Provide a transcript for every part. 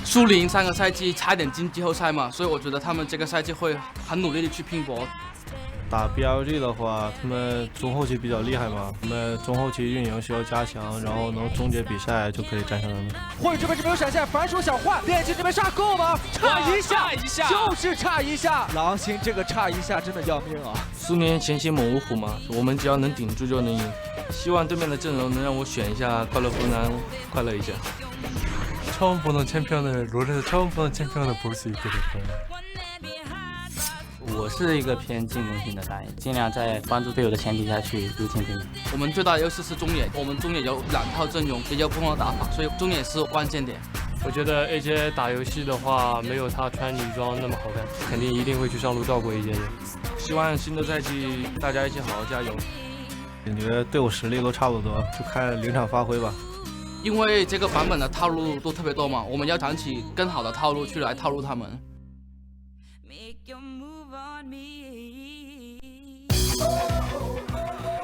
苏宁3个赛季差点进季后赛嘛，所以我觉得他们这个赛季会很努力的去拼搏。打 BLG 的话，他们中后期比较厉害嘛，我们中后期运营需要加强，然后能终结比赛就可以战胜他们。或者这边是没有闪现，反手想换，边境这边杀够吗？差一下，就是差一下。狼星这个差一下真的要命啊！苏宁前期猛如虎嘛，我们只要能顶住就能赢。希望对面的阵容能让我选一下快乐湖南，快乐一下。 처음보는 챔피언을 롤에서 처음 보는 챔피언을 볼 수 있게 됐어요. 我是一个偏进攻型的打野，尽量在帮助队友的前提下去入侵对面。我们最大的优势是中野，我们中野有2套阵容，也有不同的打法，所以中野是关键点。我觉得 AJ 打游戏的话，没有他穿女装那么好看，肯定一定会去上路照顾 AJ 的。希望新的赛季大家一起好好加油。感觉队伍实力都差不多，就看临场发挥吧。 因为这个版本的套路都特别多嘛，我们要想起更好的套路去来套路他们。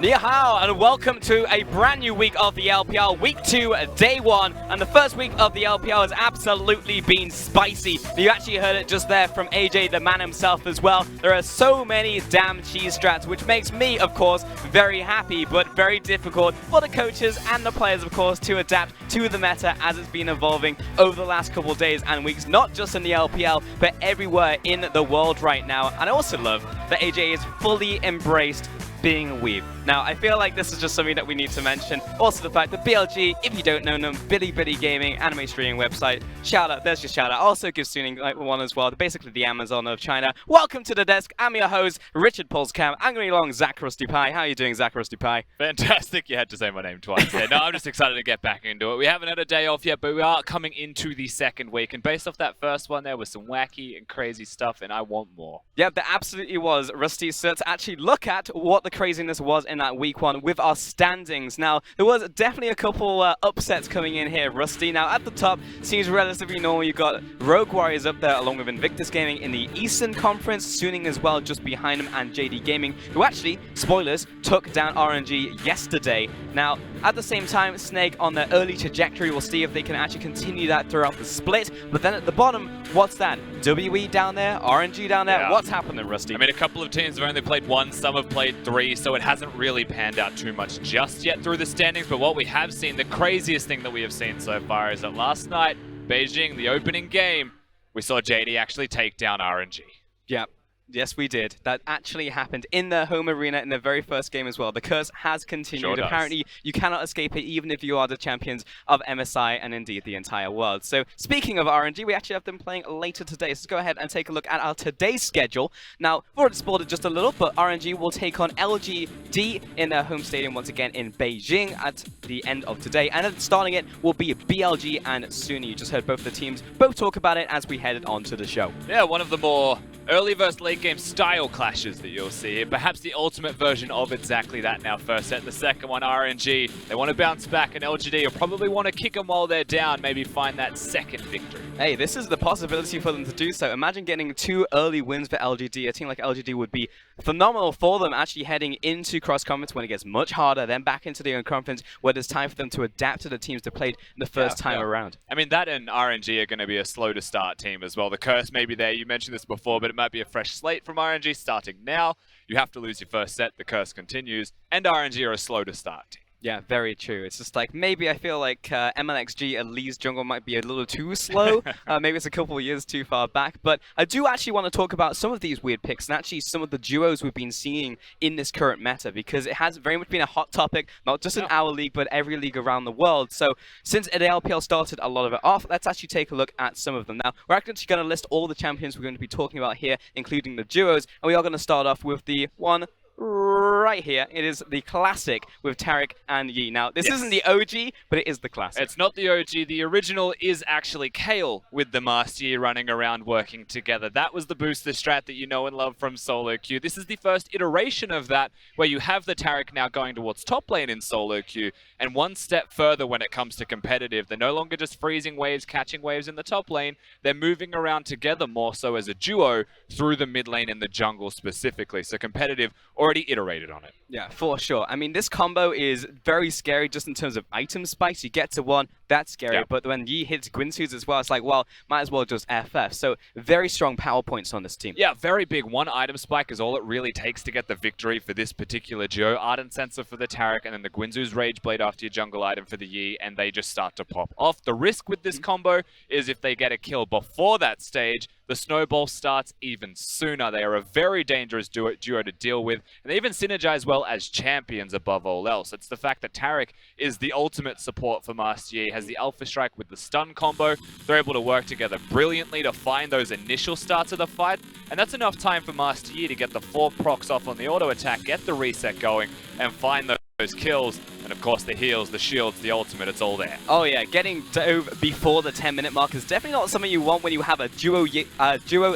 Ni hao and welcome to a brand new week of the LPL, week 2, day 1, and the first week of the LPL has absolutely been spicy. You actually heard it just there from AJ, the man himself as well. There are so many damn cheese strats, which makes me, of course, very happy, but very difficult for the coaches and the players, of course, to adapt to the meta as it's been evolving over the last couple of days and weeks, not just in the LPL, but everywhere in the world right now. And I also love that AJ is fully embraced being a weeb. Now, I feel like this is just something that we need to mention. Also, the fact that BLG, if you don't know them, Bilibili Gaming, anime streaming website. Shout out, there's your shout out. Also, give Suning one as well. Basically, the Amazon of China. Welcome to the desk. I'm your host, Richard Pulscam. I'm going along Zach Rusty Pie. How are you doing, Zach Rusty Pie? Fantastic. You had to say my name twice there. No, I'm just excited to get back into it. We haven't had a day off yet, but we are coming into the second week. And based off that first one, there was some wacky and crazy stuff, and I want more. Yeah, there absolutely was, Rusty. So to actually look at what the craziness was in that week 1 with our standings. Now, there was definitely a couple upsets coming in here, Rusty. Now, at the top, seems relatively normal. You've got Rogue Warriors up there along with Invictus Gaming in the Eastern Conference, Suning as well just behind them, and JD Gaming, who actually, spoilers, took down RNG yesterday. Now, at the same time, Snake on their early trajectory. We'll see if they can actually continue that throughout the split. But then at the bottom, what's that? WE down there? RNG down there? Yeah. What's happening, Rusty? I mean, a couple of teams have only played 1, some have played 3, so it hasn't really panned out too much just yet through the standings. But what we have seen, the craziest thing that we have seen so far is that last night, Beijing, the opening game, we saw JD actually take down RNG. Yep. Yes, we did. That actually happened in their home arena in their very first game as well. The curse has continued. Sure does. Apparently, you cannot escape it even if you are the champions of MSI and indeed the entire world. So, speaking of RNG, we actually have them playing later today. So let's go ahead and take a look at our today's schedule. Now, we've already spoiled it just a little, but RNG will take on LGD in their home stadium once again in Beijing at the end of today. And then starting it will be BLG and Suni. You just heard both the teams both talk about it as we headed on to the show. Yeah, one of the more early versus late game style clashes that you'll see. Perhaps the ultimate version of exactly that now. First set, the second one, RNG. They want to bounce back, and LGD will probably want to kick them while they're down, maybe find that second victory. Hey, this is the possibility for them to do so. Imagine getting 2 early wins for LGD. A team like LGD would be phenomenal for them actually heading into cross-conference when it gets much harder, then back into the own conference where there's time for them to adapt to the teams they played the first time around. I mean, that and RNG are going to be a slow to start team as well. The curse may be there. You mentioned this before, but it might be a fresh slate from RNG starting now. You have to lose your first set. The curse continues. And RNG are a slow to start team. Yeah, very true. It's just like, maybe I feel like MLXG at Lee's jungle might be a little too slow. Maybe it's a couple of years too far back. But I do actually want to talk about some of these weird picks and actually some of the duos we've been seeing in this current meta, because it has very much been a hot topic, not just in our league, but every league around the world. So since the LPL started a lot of it off, let's actually take a look at some of them. Now, we're actually going to list all the champions we're going to be talking about here, including the duos. And we are going to start off with the one right here. It is the classic with Taric and Yi. Now, this isn't the OG, but it is the classic. It's not the OG. The original is actually Kale with the Master Yi running around working together. That was the booster strat that you know and love from solo queue. This is the first iteration of that, where you have the Taric now going towards top lane in solo queue, and one step further when it comes to competitive. They're no longer just freezing waves, catching waves in the top lane. They're moving around together more so as a duo through the mid lane and the jungle specifically. So competitive already iterated on it. Yeah, for sure. I mean, this combo is very scary just in terms of item spikes. You get to one, that's scary. Yeah. But when Yi hits Guinsoo's as well, it's like, well, might as well just FF. So very strong power points on this team. Yeah, very big. One item spike is all it really takes to get the victory for this particular duo. Ardent Sensor for the Taric, and then the Guinsoo's Rage Blade after your jungle item for the Yi, and they just start to pop off. The risk with this combo is if they get a kill before that stage, the snowball starts even sooner. They are a very dangerous duo to deal with, and they even synergize well as champions above all else. It's the fact that Taric is the ultimate support for Master Yi, has the Alpha Strike with the stun combo. They're able to work together brilliantly to find those initial starts of the fight, and that's enough time for Master Yi to get the 4 procs off on the auto attack, get the reset going, and find those kills. And of course the heals, the shields, the ultimate, it's all there. Oh yeah, getting dove before the 10-minute mark is definitely not something you want when you have a duo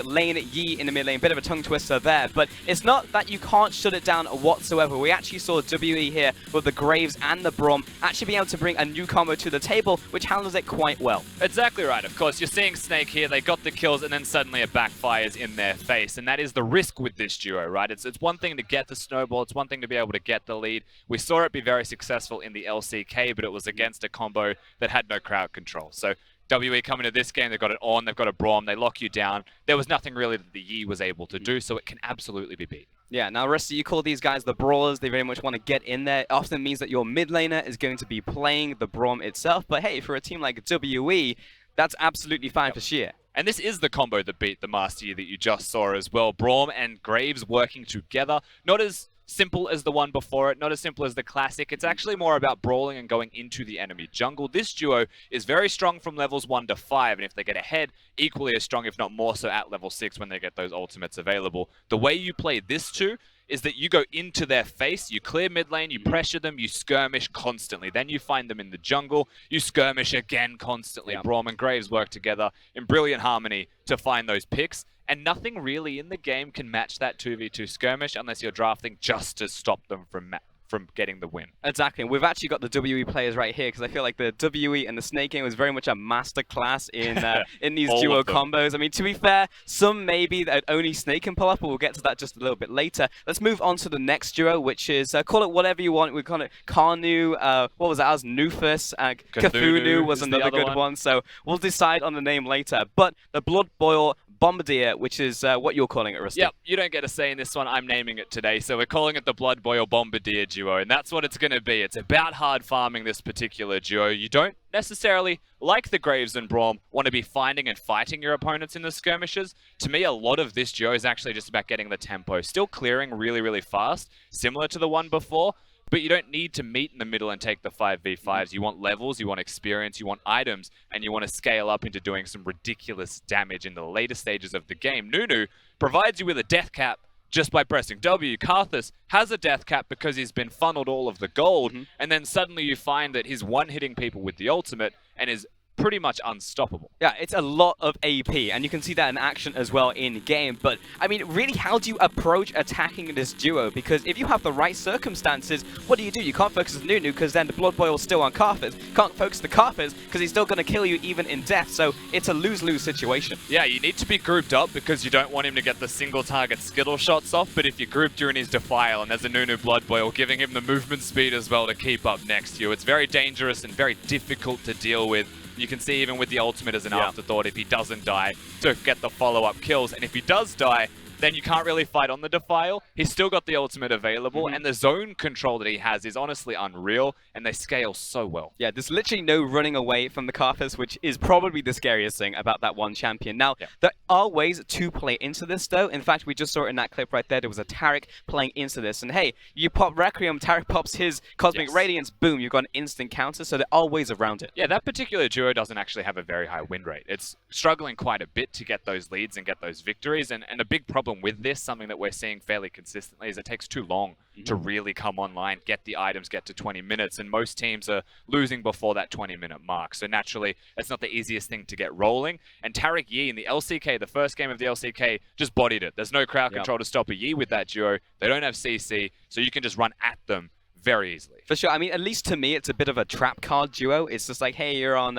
lane Yi in the mid lane. Bit of a tongue twister there, but it's not that you can't shut it down whatsoever. We actually saw WE here with the Graves and the Braum actually being able to bring a new combo to the table, which handles it quite well. Exactly right. Of course, you're seeing Snake here. They got the kills, and then suddenly it backfires in their face, and that is the risk with this duo, right? It's one thing to get the snowball. It's one thing to be able to get the lead. We saw it be very successful in the LCK, but it was against a combo that had no crowd control. So WE coming to this game, they've got it on, they've got a Braum, they lock you down. There was nothing really that the Yi was able to do, so it can absolutely be beaten. Yeah, now Rusty, you call these guys the brawlers. They very much want to get in there. It often means that your mid laner is going to be playing the Braum itself, but hey, for a team like WE, that's absolutely fine for Sheer. And this is the combo that beat the Master Yi that you just saw as well. Braum and Graves working together. Not as simple as the one before it, not as simple as the classic. It's actually more about brawling and going into the enemy jungle. This duo is very strong from levels 1 to 5, and if they get ahead, equally as strong, if not more so, at level 6 when they get those ultimates available. The way you play this two is that you go into their face, you clear mid lane, you pressure them, you skirmish constantly. Then you find them in the jungle, you skirmish again constantly. Yeah. Braum and Graves work together in brilliant harmony to find those picks. And nothing really in the game can match that 2v2 skirmish unless you're drafting just to stop them from getting the win. Exactly, and we've actually got the WE players right here because I feel like the WE and the Snake game was very much a masterclass in these duo combos. I mean, to be fair, some maybe that only Snake can pull up, but we'll get to that just a little bit later. Let's move on to the next duo, which is, call it whatever you want. We call it Karnu, what was ours? Nufus, Cthulhu was another good one, so we'll decide on the name later. But the Blood Boil Bombardier, which is what you're calling it, Rusty. Yep, you don't get a say in this one. I'm naming it today, so we're calling it the Blood Boil Bombardier duo, and that's what it's going to be. It's about hard farming this particular duo. You don't necessarily, like the Graves and Braum, want to be finding and fighting your opponents in the skirmishes. To me, a lot of this duo is actually just about getting the tempo, still clearing really, really fast, similar to the one before. But you don't need to meet in the middle and take the 5v5s. You want levels, you want experience, you want items, and you want to scale up into doing some ridiculous damage in the later stages of the game. Nunu provides you with a death cap just by pressing W. Karthus has a death cap because he's been funneled all of the gold, and then suddenly you find that he's one-hitting people with the ultimate and is pretty much unstoppable. Yeah, it's a lot of AP, and you can see that in action as well in game. But I mean, really, how do you approach attacking this duo? Because if you have the right circumstances, what do? You can't focus Nunu because then the Blood Boil's still on Karthus. Can't focus the Karthus because he's still going to kill you even in death. So it's a lose-lose situation. Yeah, you need to be grouped up because you don't want him to get the single target Skittle shots off. But if you're grouped during his Defile and there's a Nunu Blood Boil giving him the movement speed as well to keep up next to you, it's very dangerous and very difficult to deal with. You can see even with the ultimate as an afterthought, if he doesn't die, to get the follow-up kills. And if he does die, then you can't really fight on the Defile. He's still got the ultimate available, and the zone control that he has is honestly unreal, and they scale so well. Yeah, there's literally no running away from the Karthus, which is probably the scariest thing about that one champion. Now, there are ways to play into this, though. In fact, we just saw it in that clip right there. There was a Taric playing into this, and hey, you pop Requiem, Taric pops his Cosmic Radiance, boom, you've got an instant counter, so there are ways around it. Yeah, that particular duo doesn't actually have a very high win rate. It's struggling quite a bit to get those leads and get those victories, and a big problem with this, something that we're seeing fairly consistently, is it takes too long to really come online, get the items, get to 20 minutes, and most teams are losing before that 20-minute mark. So naturally, it's not the easiest thing to get rolling. And Taric Yi in the LCK, the first game of the LCK, just bodied it. There's no crowd control to stop a Yi with that duo. They don't have CC, so you can just run at them very easily. For sure. I mean, at least to me, it's a bit of a trap card duo. It's just like, hey, you're on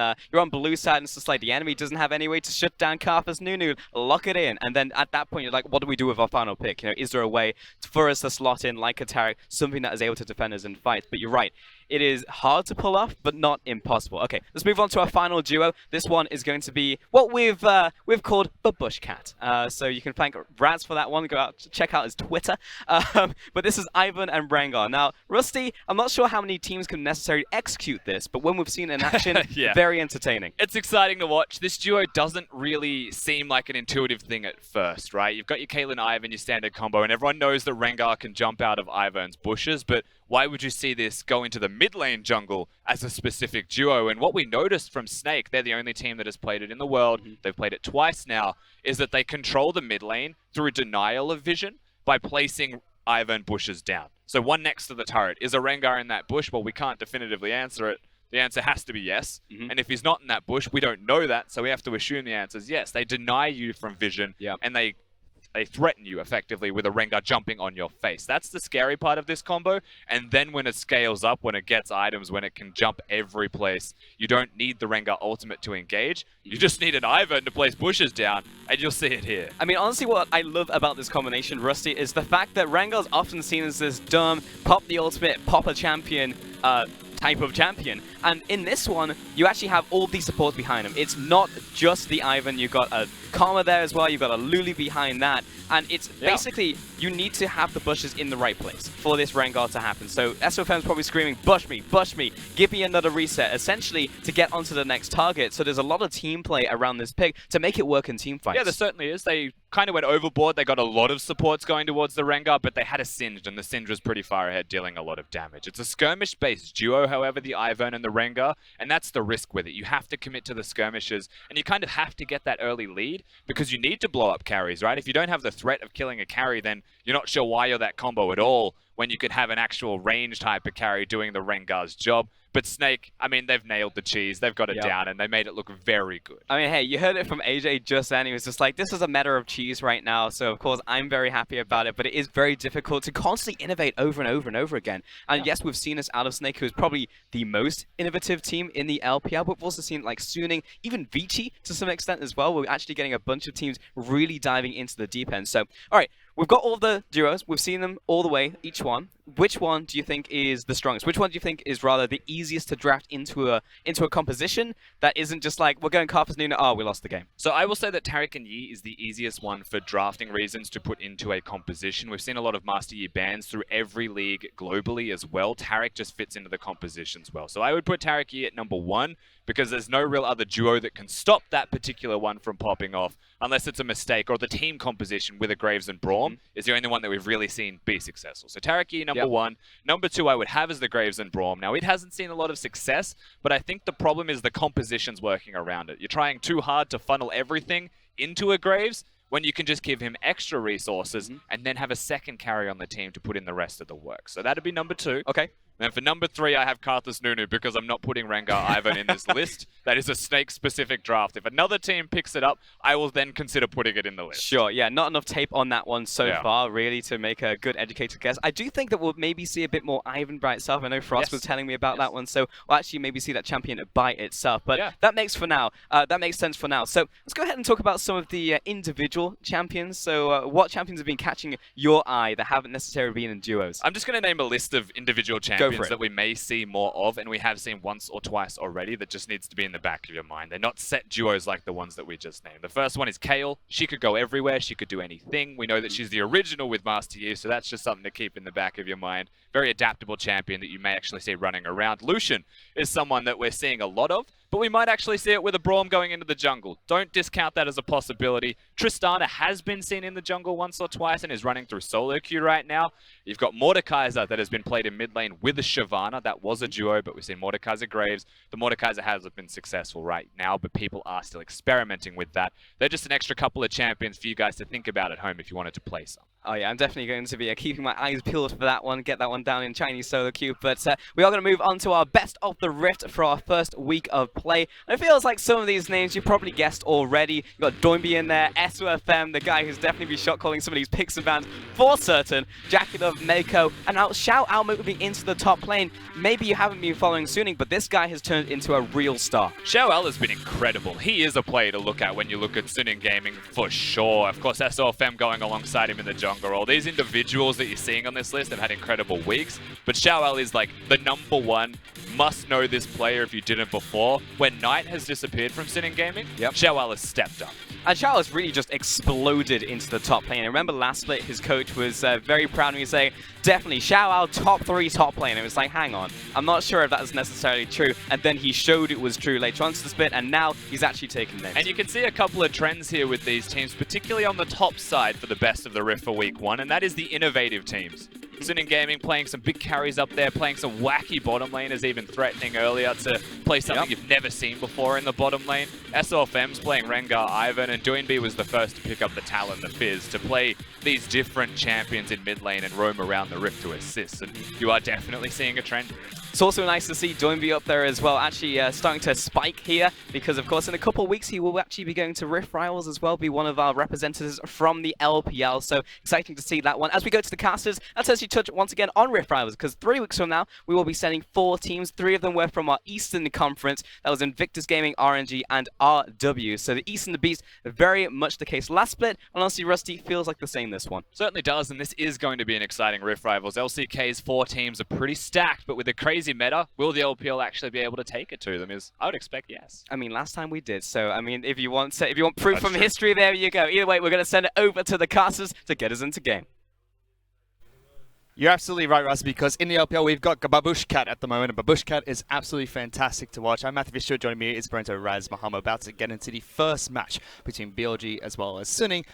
blue side, and it's just like the enemy doesn't have any way to shut down Karthus Nunu, lock it in, and then at that point, you're like, what do we do with our final pick? You know, is there a way for us to slot in like a Taric, something that is able to defend us in fights? But you're right. It is hard to pull off, but not impossible. Okay, let's move on to our final duo. This one is going to be what we've called Babush Cat. So you can thank Raz for that one. Go out, check out his Twitter. But this is Ivan and Rengar. Now, Rusty, I'm not sure how many teams can necessarily execute this, but when we've seen it in action, Yeah. very entertaining. It's exciting to watch. This duo doesn't really seem like an intuitive thing at first, right? You've got your Caitlyn Ivern, your standard combo, and everyone knows that Rengar can jump out of Ivern's bushes, but why would you see this go into the mid lane jungle as a specific duo? And what we noticed from Snake, they're the only team that has played it in the world, they've played it twice now, is that they control the mid lane through denial of vision by placing Ivern bushes down. So one next to the turret. Is a Rengar in that bush? Well, we can't definitively answer it. The answer has to be yes. And if he's not in that bush, we don't know that, so we have to assume the answer is yes. They deny you from vision, and they threaten you effectively with a Rengar jumping on your face. That's the scary part of this combo. And then when it scales up, when it gets items, when it can jump every place, you don't need the Rengar ultimate to engage. You just need an Ivern to place bushes down, and you'll see it here. I mean, honestly, what I love about this combination, Rusty, is the fact that Rengar's often seen as this dumb, pop the ultimate, pop a champion type of champion. And in this one, you actually have all these supports behind him. It's not just the Ivern. You've got a Karma there as well. You've got a Lulu behind that. And it's basically, you need to have the bushes in the right place for this Rengar to happen. So SOFM's probably screaming, bush me, give me another reset, essentially to get onto the next target. So there's a lot of team play around this pick to make it work in team fights. Yeah, there certainly is. They kind of went overboard. They got a lot of supports going towards the Rengar, but they had a Singed, and the Singed was pretty far ahead, dealing a lot of damage. It's a skirmish-based duo, however, the Ivern and the Rengar, and that's the risk with it. You have to commit to the skirmishes, and you kind of have to get that early lead, because you need to blow up carries, right? If you don't have the threat of killing a carry, then you're not sure why you're that combo at all, when you could have an actual ranged hyper carry doing the Rengar's job. But Snake, I mean, they've nailed the cheese. They've got it down, and they made it look very good. I mean, hey, you heard it from AJ just then. He was just like, this is a matter of cheese right now. So, of course, I'm very happy about it. But it is very difficult to constantly innovate over and over and over again. And yes, we've seen this out of Snake, who is probably the most innovative team in the LPL. But we've also seen, like, Suning, even Vici to some extent as well. We're actually getting a bunch of teams really diving into the deep end. So, all right. We've got all the duos. We've seen them all the way, each one. Which one do you think is the strongest? Which one do you think is rather the easiest to draft into a composition that isn't just like, we're going Karthus Nunu, oh, we lost the game? So I will say that Taric and Yi is the easiest one for drafting reasons to put into a composition. We've seen a lot of Master Yi bans through every league globally as well. Taric just fits into the compositions well. So I would put Taric Yi at number 1, because there's no real other duo that can stop that particular one from popping off, unless it's a mistake, or the team composition with a Graves and Braum is the only one that we've really seen be successful. So Taric Yi, number 1. Number 2, I would have as the Graves and Braum. Now, it hasn't seen a lot of success, but I think the problem is the compositions working around it. You're trying too hard to funnel everything into a Graves, when you can just give him extra resources and then have a second carry on the team to put in the rest of the work. So that'd be number 2. Okay. And for number 3, I have Karthus Nunu, because I'm not putting Rengar Ivern in this list. That is a Snake-specific draft. If another team picks it up, I will then consider putting it in the list. Sure, yeah, not enough tape on that one so far, really, to make a good educated guess. I do think that we'll maybe see a bit more Ivern by itself. I know Frost was telling me about that one, so we'll actually maybe see that champion by itself. But that makes for now. That makes sense for now. So let's go ahead and talk about some of the individual champions. So what champions have been catching your eye that haven't necessarily been in duos? I'm just going to name a list of individual champions that we may see more of, and we have seen once or twice already, that just needs to be in the back of your mind. They're not set duos like the ones that we just named. The first one is Kayle. She could go everywhere. She could do anything. We know that she's the original with Master Yi, so that's just something to keep in the back of your mind. Very adaptable champion that you may actually see running around. Lucian is someone that we're seeing a lot of, but we might actually see it with a Braum going into the jungle. Don't discount that as a possibility. Tristana has been seen in the jungle once or twice and is running through solo queue right now. You've got Mordekaiser that has been played in mid lane with a Shyvana. That was a duo, but we've seen Mordekaiser Graves. The Mordekaiser hasn't been successful right now, but people are still experimenting with that. They're just an extra couple of champions for you guys to think about at home if you wanted to play some. Oh yeah, I'm definitely going to be keeping my eyes peeled for that one, get that one down in Chinese solo queue. But we are going to move on to our best of the Rift for our first week of play. And it feels like some of these names you probably guessed already. You've got Doinby in there, SOFM, the guy who's definitely been shot calling some of these picks and bans for certain, Jackie Love, Mako, and now Xiao Ao moving into the top lane. Maybe you haven't been following Suning, but this guy has turned into a real star. Xiao Al has been incredible. He is a player to look at when you look at Suning Gaming for sure. Of course, SOFM going alongside him in the jungle role. These individuals that you're seeing on this list have had incredible weeks, but Xiao Al is like the #1 must know this player if you didn't before. When Knight has disappeared from Suning Gaming, Xiao Al has stepped up. And Xiao has really just exploded into the top lane. I remember last split, his coach was very proud of me saying, definitely, Xiao Ao top 3 top lane. It was like, hang on, I'm not sure if that's necessarily true. And then he showed it was true later on to the split, and now he's actually taken names. And you can see a couple of trends here with these teams, particularly on the top side for the best of the Rift for week 1, and that is the innovative teams. Suning Gaming playing some big carries up there, playing some wacky bottom laners, even threatening earlier to play something you've never seen before in the bottom lane. SOFM's playing Rengar Ivan, and Doinby was the first to pick up the Talon, the Fizz, to play these different champions in mid lane and roam around the Rift to assist. And you are definitely seeing a trend. It's also nice to see Doinby up there as well, actually starting to spike here, because of course in a couple of weeks he will actually be going to Rift Rivals as well, be one of our representatives from the LPL, so exciting to see that one. As we go to the casters, let's actually touch once again on Rift Rivals, because 3 weeks from now we will be sending 4 teams. 3 of them were from our Eastern Conference. That was Invictus Gaming, RNG, and RW. So the Eastern the Beast, very much the case last split, and honestly Rusty feels like the same this one. Certainly does, and this is going to be an exciting Rift Rivals. LCK's 4 teams are pretty stacked, but with the crazy meta, will the LPL actually be able to take it to them? I would expect yes. I mean, last time we did, so I mean, if you want proof from history, there you go. Either way, we're going to send it over to the casters to get us into game. You're absolutely right, Russ, because in the LPL we've got Babushkat at the moment, and Babushkat is absolutely fantastic to watch. I'm Matthew Fisher, joining me is Brento Raz Muhammad, about to get into the first match between BLG as well as Suning.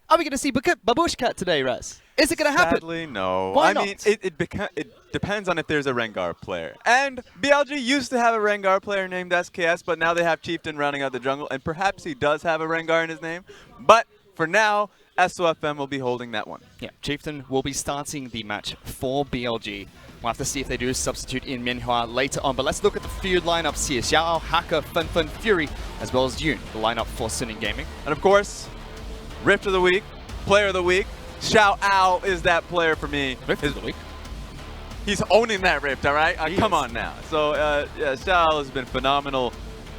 Are we going to see Babushkat today, Raz? Is it going to happen? Sadly, no. Why I not? mean, it depends on if there's a Rengar player. And BLG used to have a Rengar player named SKS, but now they have Chieftain rounding out the jungle, and perhaps he does have a Rengar in his name. But for now, SOFM will be holding that one. Yeah, Chieftain will be starting the match for BLG. We'll have to see if they do substitute in Minhua later on. But let's look at the feud lineups here. Xiao Ao, Hacker, Fen, Fury, as well as Yoon, the lineup for Suning Gaming. And of course, Rift of the Week, Player of the Week. Xiao Ao is that player for me. Rift of the Week? He's owning that Rift, all right? Come on now. So, yeah, Xiao Ao has been phenomenal,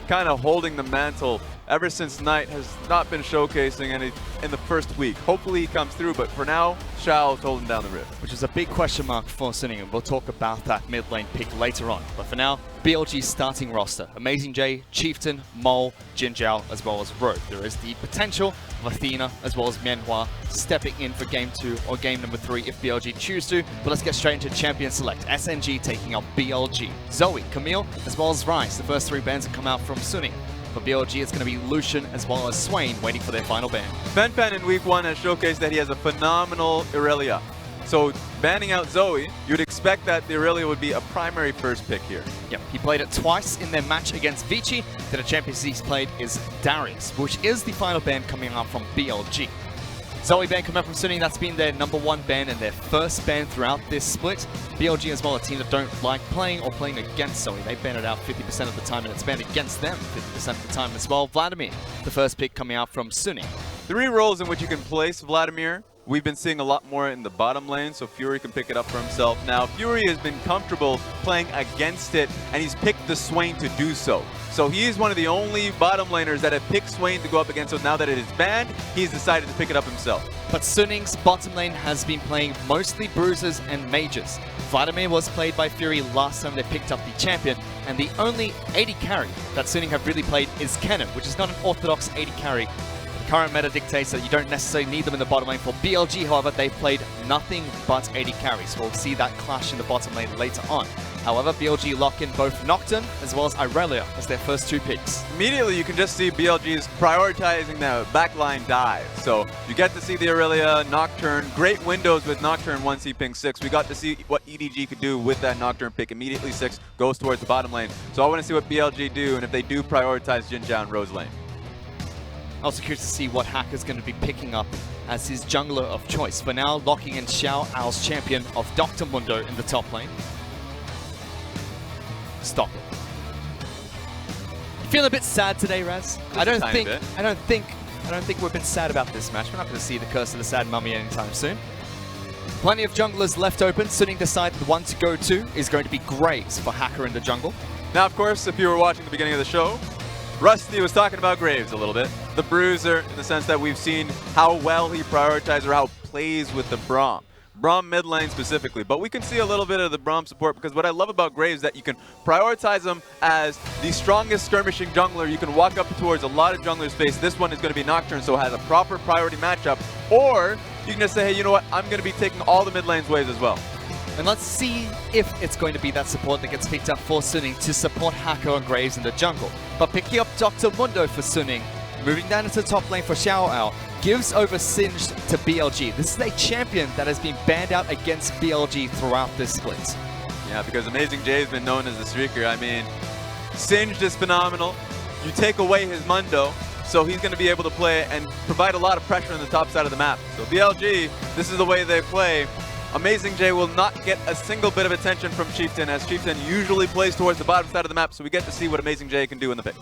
kind of holding the mantle ever since Knight has not been showcasing any in the first week. Hopefully he comes through, but for now, Xiao is holding down the Rift. Which is a big question mark for Suning, and we'll talk about that mid lane pick later on. But for now, BLG's starting roster. Amazing J, Chieftain, Mole, Jin Zhao, as well as Rogue. There is the potential of Athena, as well as Mianhua, stepping in for Game 2 or Game number 3 if BLG choose to. But let's get straight into Champion Select. SNG taking out BLG. Zoe, Camille, as well as Rise. The first 3 bans have come out from Suning. For BLG, it's going to be Lucian as well as Swain waiting for their final ban. Fen in week 1 has showcased that he has a phenomenal Irelia. So banning out Zoe, you'd expect that the Irelia would be a primary first pick here. Yep, he played it twice in their match against Vici. Then the Champions he's played is Darius, which is the final ban coming out from BLG. Zoe ban coming up from Suning, that's been their #1 ban and their first ban throughout this split. BLG as well, a team that don't like playing or playing against Zoe. They ban it out 50% of the time, and it's banned against them 50% of the time as well. Vladimir, the first pick coming out from Suning. 3 roles in which you can place Vladimir. We've been seeing a lot more in the bottom lane, so Fury can pick it up for himself. Now, Fury has been comfortable playing against it, and he's picked the Swain to do so. So he is one of the only bottom laners that have picked Swain to go up against, so now that it is banned, he's decided to pick it up himself. But Suning's bottom lane has been playing mostly bruisers and mages. Vladimir was played by Fury last time they picked up the champion, and the only 80 carry that Suning have really played is Kennen, which is not an orthodox 80 carry. Current meta dictates that you don't necessarily need them in the bottom lane. For BLG, however, they've played nothing but 80 carries. We'll see that clash in the bottom lane later on. However, BLG lock in both Nocturne as well as Irelia as their first 2 picks. Immediately, you can just see BLG's prioritizing the backline dive. So you get to see the Irelia, Nocturne, great windows with Nocturne once he pings 6. We got to see what EDG could do with that Nocturne pick. Immediately 6 goes towards the bottom lane. So I want to see what BLG do, and if they do prioritize Jin Zhao and Rose lane. Also curious to see what Hacker's going to be picking up as his jungler of choice. For now, locking in Xiao Ao's champion of Dr. Mundo in the top lane. Stop it. You feeling a bit sad today, Raz? I don't think we've been sad about this match. We're not going to see the curse of the sad mummy anytime soon. Plenty of junglers left open. Suning decided the one to go to is going to be Graves for Hacker in the jungle. Now, of course, if you were watching the beginning of the show, Rusty was talking about Graves a little bit. The bruiser, in the sense that we've seen how well he prioritizes or how he plays with the Braum. Braum mid lane specifically, but we can see a little bit of the Braum support because what I love about Graves is that you can prioritize him as the strongest skirmishing jungler. You can walk up towards a lot of jungler space. This one is going to be Nocturne, so it has a proper priority matchup. Or you can just say, hey, you know what? I'm going to be taking all the mid lane's waves as well. And let's see if it's going to be that support that gets picked up for Suning to support Hacker and Graves in the jungle. But picking up Dr. Mundo for Suning, moving down into the top lane for Xiao Ao, gives over Singed to BLG. This is a champion that has been banned out against BLG throughout this split. Yeah, because Amazing J has been known as the streaker. I mean, Singed is phenomenal. You take away his Mundo, so he's going to be able to play and provide a lot of pressure on the top side of the map. So BLG, this is the way they play. Amazing J will not get a single bit of attention from Chieftain, as Chieftain usually plays towards the bottom side of the map, so we get to see what Amazing J can do in the pick.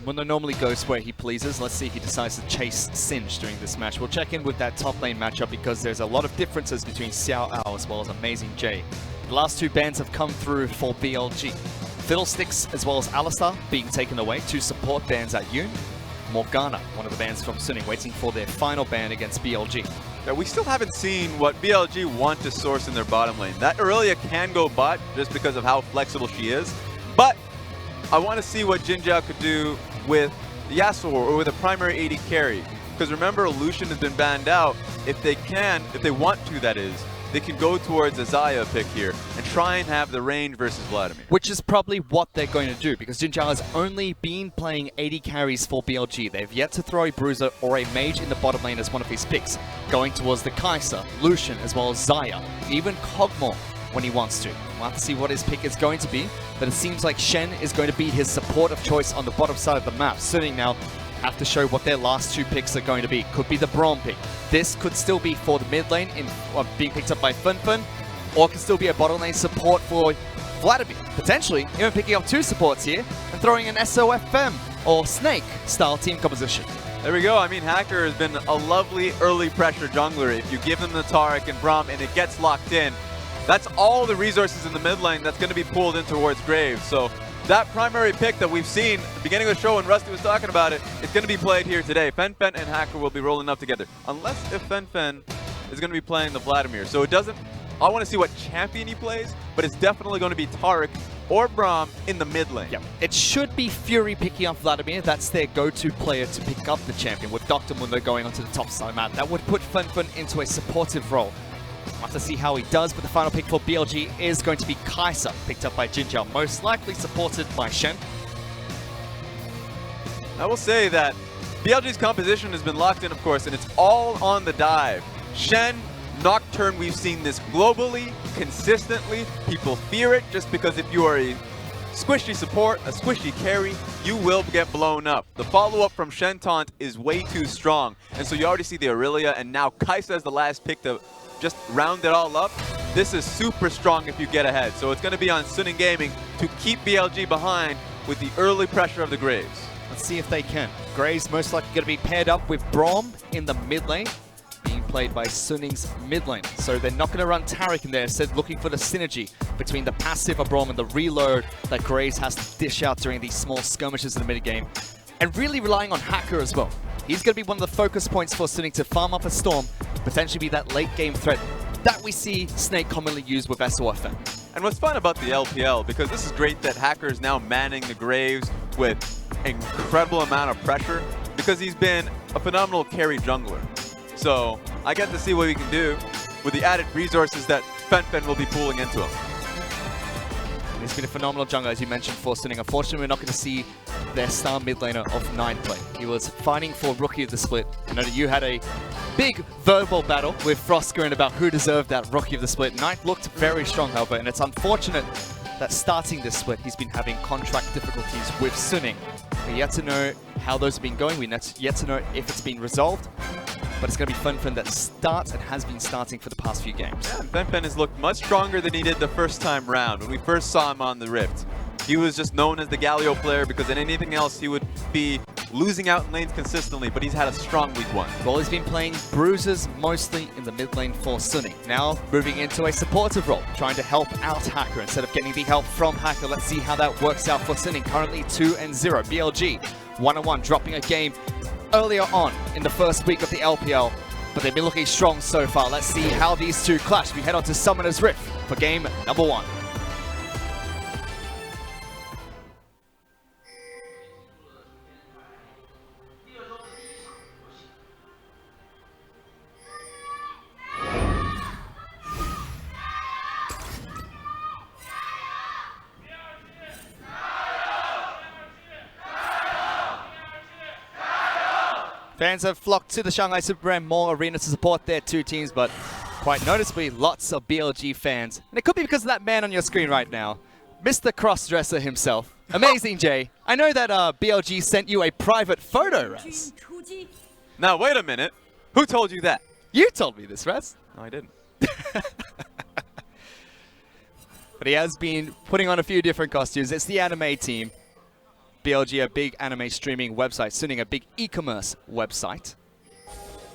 Mundo normally goes where he pleases. Let's see if he decides to chase Singed during this match. We'll check in with that top lane matchup because there's a lot of differences between Xiao Ao as well as Amazing J. The last two bans have come through for BLG. Fiddlesticks as well as Alistar being taken away. Two support bans at Yoon. Morgana, one of the bans from Suning, waiting for their final ban against BLG. Yeah, we still haven't seen what BLG want to source in their bottom lane. That Aurelia can go bot just because of how flexible she is, but I want to see what Jin Jiao could do with Yasuo or with a primary AD carry. Because remember, Lucian has been banned out. If they want to, that is, they can go towards a Xayah pick here and try and have the range versus Vladimir. Which is probably what they're going to do, because Jin Jiao has only been playing 80 carries for BLG. They've yet to throw a Bruiser or a Mage in the bottom lane as one of his picks, going towards the Kai'Sa, Lucian, as well as Xayah, even Kog'Maw when he wants to. We'll have to see what his pick is going to be, but it seems like Shen is going to be his support of choice on the bottom side of the map. Suning now have to show what their last two picks are going to be. Could be the Braum pick. This could still be for the mid lane being picked up by Funfun, or could still be a bottom lane support for Vladimir. Potentially even picking up two supports here and throwing an SOFM or Snake style team composition. There we go. I mean, Hacker has been a lovely early pressure jungler. If you give them the Taric and Braum and it gets locked in, that's all the resources in the mid lane that's going to be pulled in towards Graves. So that primary pick that we've seen at the beginning of the show when Rusty was talking about it, it's going to be played here today. Fen-Phen and Hacker will be rolling up together. Unless if Fen-Phen is going to be playing the Vladimir. So it doesn't... I want to see what champion he plays, but it's definitely going to be Taric or Braum in the mid lane. Yep. It should be Fury picking up Vladimir. That's their go-to player to pick up the champion, with Dr. Mundo going onto the top side of the map. That would put Fen-Phen into a supportive role. We'll have to see how he does, but the final pick for BLG is going to be Kai'Sa, picked up by Jin Jiao, most likely supported by Shen. I will say that BLG's composition has been locked in, of course, and it's all on the dive. Shen, Nocturne, we've seen this globally, consistently. People fear it just because if you are a squishy support, a squishy carry, you will get blown up. The follow-up from Shen Taunt is way too strong, and so you already see the Aurelia, and now Kai'Sa is the last pick to just round it all up. This is super strong if you get ahead. So it's going to be on Suning Gaming to keep BLG behind with the early pressure of the Graves. Let's see if they can. Graves most likely going to be paired up with Braum in the mid lane, being played by Suning's mid lane. So they're not going to run Taric in there, instead looking for the synergy between the passive of Braum and the reload that Graves has to dish out during these small skirmishes in the mid game. And really relying on Hacker as well. He's going to be one of the focus points for Suning to farm up a Storm, potentially be that late game threat that we see Snake commonly use with SOFM. And what's fun about the LPL, because this is great that Hacker is now manning the Graves with incredible amount of pressure, because he's been a phenomenal carry jungler. So I get to see what he can do with the added resources that Fen-Phen will be pulling into him. He's been a phenomenal jungler, as you mentioned, for Suning. Unfortunately, we're not going to see their star mid laner of 9 play. He was fighting for Rookie of the Split. I know that you had a big verbal battle with Frostgrin about who deserved that Rookie of the Split. Knight looked very strong, however, and it's unfortunate that starting this split, he's been having contract difficulties with Suning. We're yet to know how those have been going. We're yet to know if it's been resolved. But it's going to be Fen that starts and has been starting for the past few games. Yeah, Fen has looked much stronger than he did the first time round when we first saw him on the Rift. He was just known as the Galio player because in anything else he would be losing out in lanes consistently, but he's had a strong week 1. Well, he's been playing bruisers mostly in the mid lane for Suning. Now moving into a supportive role, trying to help out Hacker instead of getting the help from Hacker. Let's see how that works out for Suning. Currently 2-0. BLG 1-1, dropping a game earlier on in the first week of the LPL, but they've been looking strong so far. Let's see how these two clash. We head on to Summoner's Rift for game number 1. Fans have flocked to the Shanghai Super Mall Arena to support their two teams, but quite noticeably, lots of BLG fans. And it could be because of that man on your screen right now, Mr. Crossdresser himself, Amazing J. I know that BLG sent you a private photo, Raz. Now, wait a minute. Who told you that? You told me this, Raz. No, I didn't. But he has been putting on a few different costumes. It's the anime team. BLG, a big anime streaming website, Suning, a big e-commerce website.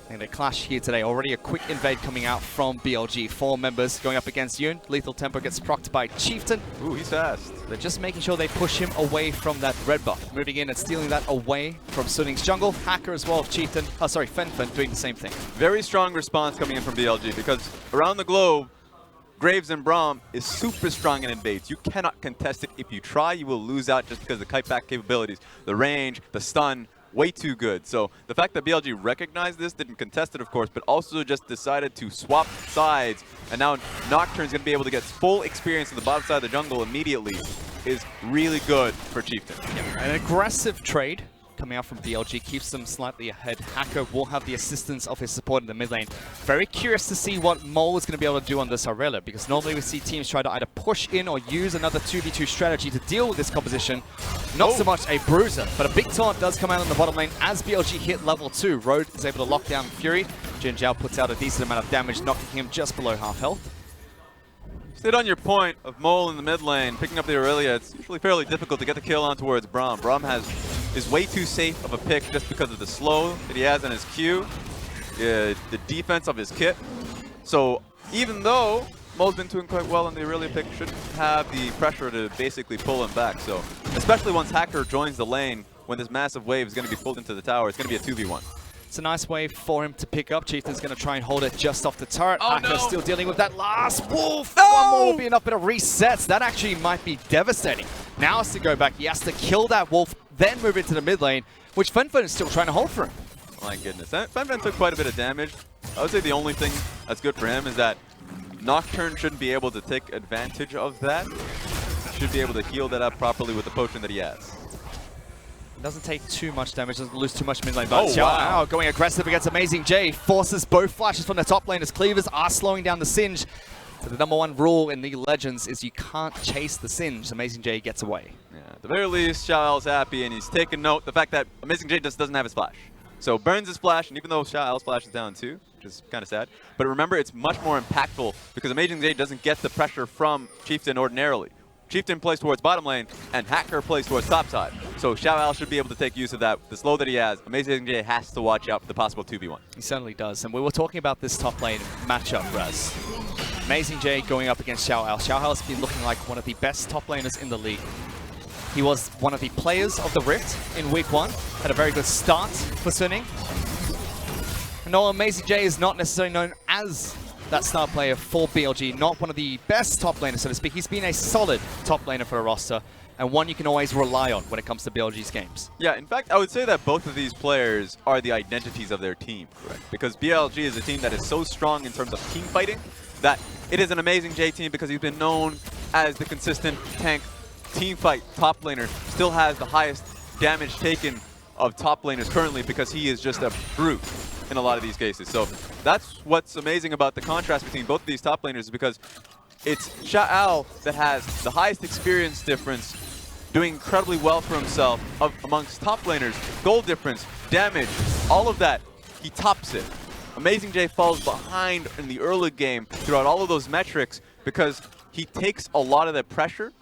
And they clash here today. Already a quick invade coming out from BLG. 4 members going up against Yoon. Lethal Tempo gets procced by Chieftain. Ooh, he's fast. They're just making sure they push him away from that red buff. Moving in and stealing that away from Suning's jungle. Hacker as well, Chieftain. Oh, sorry, Fen doing the same thing. Very strong response coming in from BLG because around the globe, Graves and Braum is super strong in invades. You cannot contest it. If you try, you will lose out just because of the kite back capabilities. The range, the stun, way too good. So the fact that BLG recognized this, didn't contest it of course, but also just decided to swap sides, and now Nocturne's going to be able to get full experience on the bottom side of the jungle immediately, is really good for Chieftain. An aggressive trade coming out from BLG keeps them slightly ahead. Hacker will have the assistance of his support in the mid lane. Very curious to see what Mole is going to be able to do on this Aurelia, because normally we see teams try to either push in or use another 2v2 strategy to deal with this composition. Not so much a bruiser, but a big taunt does come out in the bottom lane as BLG hit level 2. Road is able to lock down Fury. Jin Zhao puts out a decent amount of damage, knocking him just below half health. Stayed on your point of Mole in the mid lane, picking up the Aurelia. It's usually fairly difficult to get the kill on towards Braum. Braum is way too safe of a pick just because of the slow that he has on his Q, the defense of his kit. So even though Mole's been doing quite well on the Aurelia pick, shouldn't have the pressure to basically pull him back. So especially once Hacker joins the lane, when this massive wave is going to be pulled into the tower, it's going to be a 2v1. It's a nice wave for him to pick up. Chieftain's going to try and hold it just off the turret. Oh, Hacker no. still dealing with that last wolf. No! One more will be enough, but it resets. That actually might be devastating. Now has to go back. He has to kill that wolf, then move into the mid lane, which Fen is still trying to hold for him. My goodness, Fen took quite a bit of damage. I would say the only thing that's good for him is that Nocturne shouldn't be able to take advantage of that. Should be able to heal that up properly with the potion that he has. Doesn't take too much damage, doesn't lose too much mid lane. But Oh, wow. Xiao going aggressive against Amazing J. Forces both flashes from the top lane as cleavers are slowing down the Singe. So the #1 rule in League of Legends is you can't chase the Singe. Amazing J gets away. Yeah, at the very least, Xiao's happy, and he's taking note the fact that Amazing J just doesn't have his flash. So burns his flash, and even though Xiao's flash is down too, which is kind of sad, but remember, it's much more impactful because Amazing J doesn't get the pressure from Chieftain ordinarily. Chieftain plays towards bottom lane, and Hacker plays towards top side. So Xiao should be able to take use of that. The slow that he has, Amazing J has to watch out for the possible 2v1. He certainly does. And we were talking about this top lane matchup, Raz. Amazing J going up against Xiao Ao. Xiao Ao has been looking like one of the best top laners in the league. He was one of the players of the Rift in week 1. Had a very good start for Suning. And no, Amazing J is not necessarily known as that star player for BLG, not one of the best top laners, so to speak. He's been a solid top laner for a roster, and one you can always rely on when it comes to BLG's games. Yeah, in fact, I would say that both of these players are the identities of their team, correct? Because BLG is a team that is so strong in terms of team fighting that it is an Amazing J team because he's been known as the consistent tank team fight top laner, still has the highest damage taken of top laners currently because he is just a brute in a lot of these cases. So that's what's amazing about the contrast between both of these top laners, is because it's Xiao that has the highest experience difference doing incredibly well for himself amongst top laners. Gold difference, damage, all of that, he tops it. Amazing J falls behind in the early game throughout all of those metrics because he takes a lot of the pressure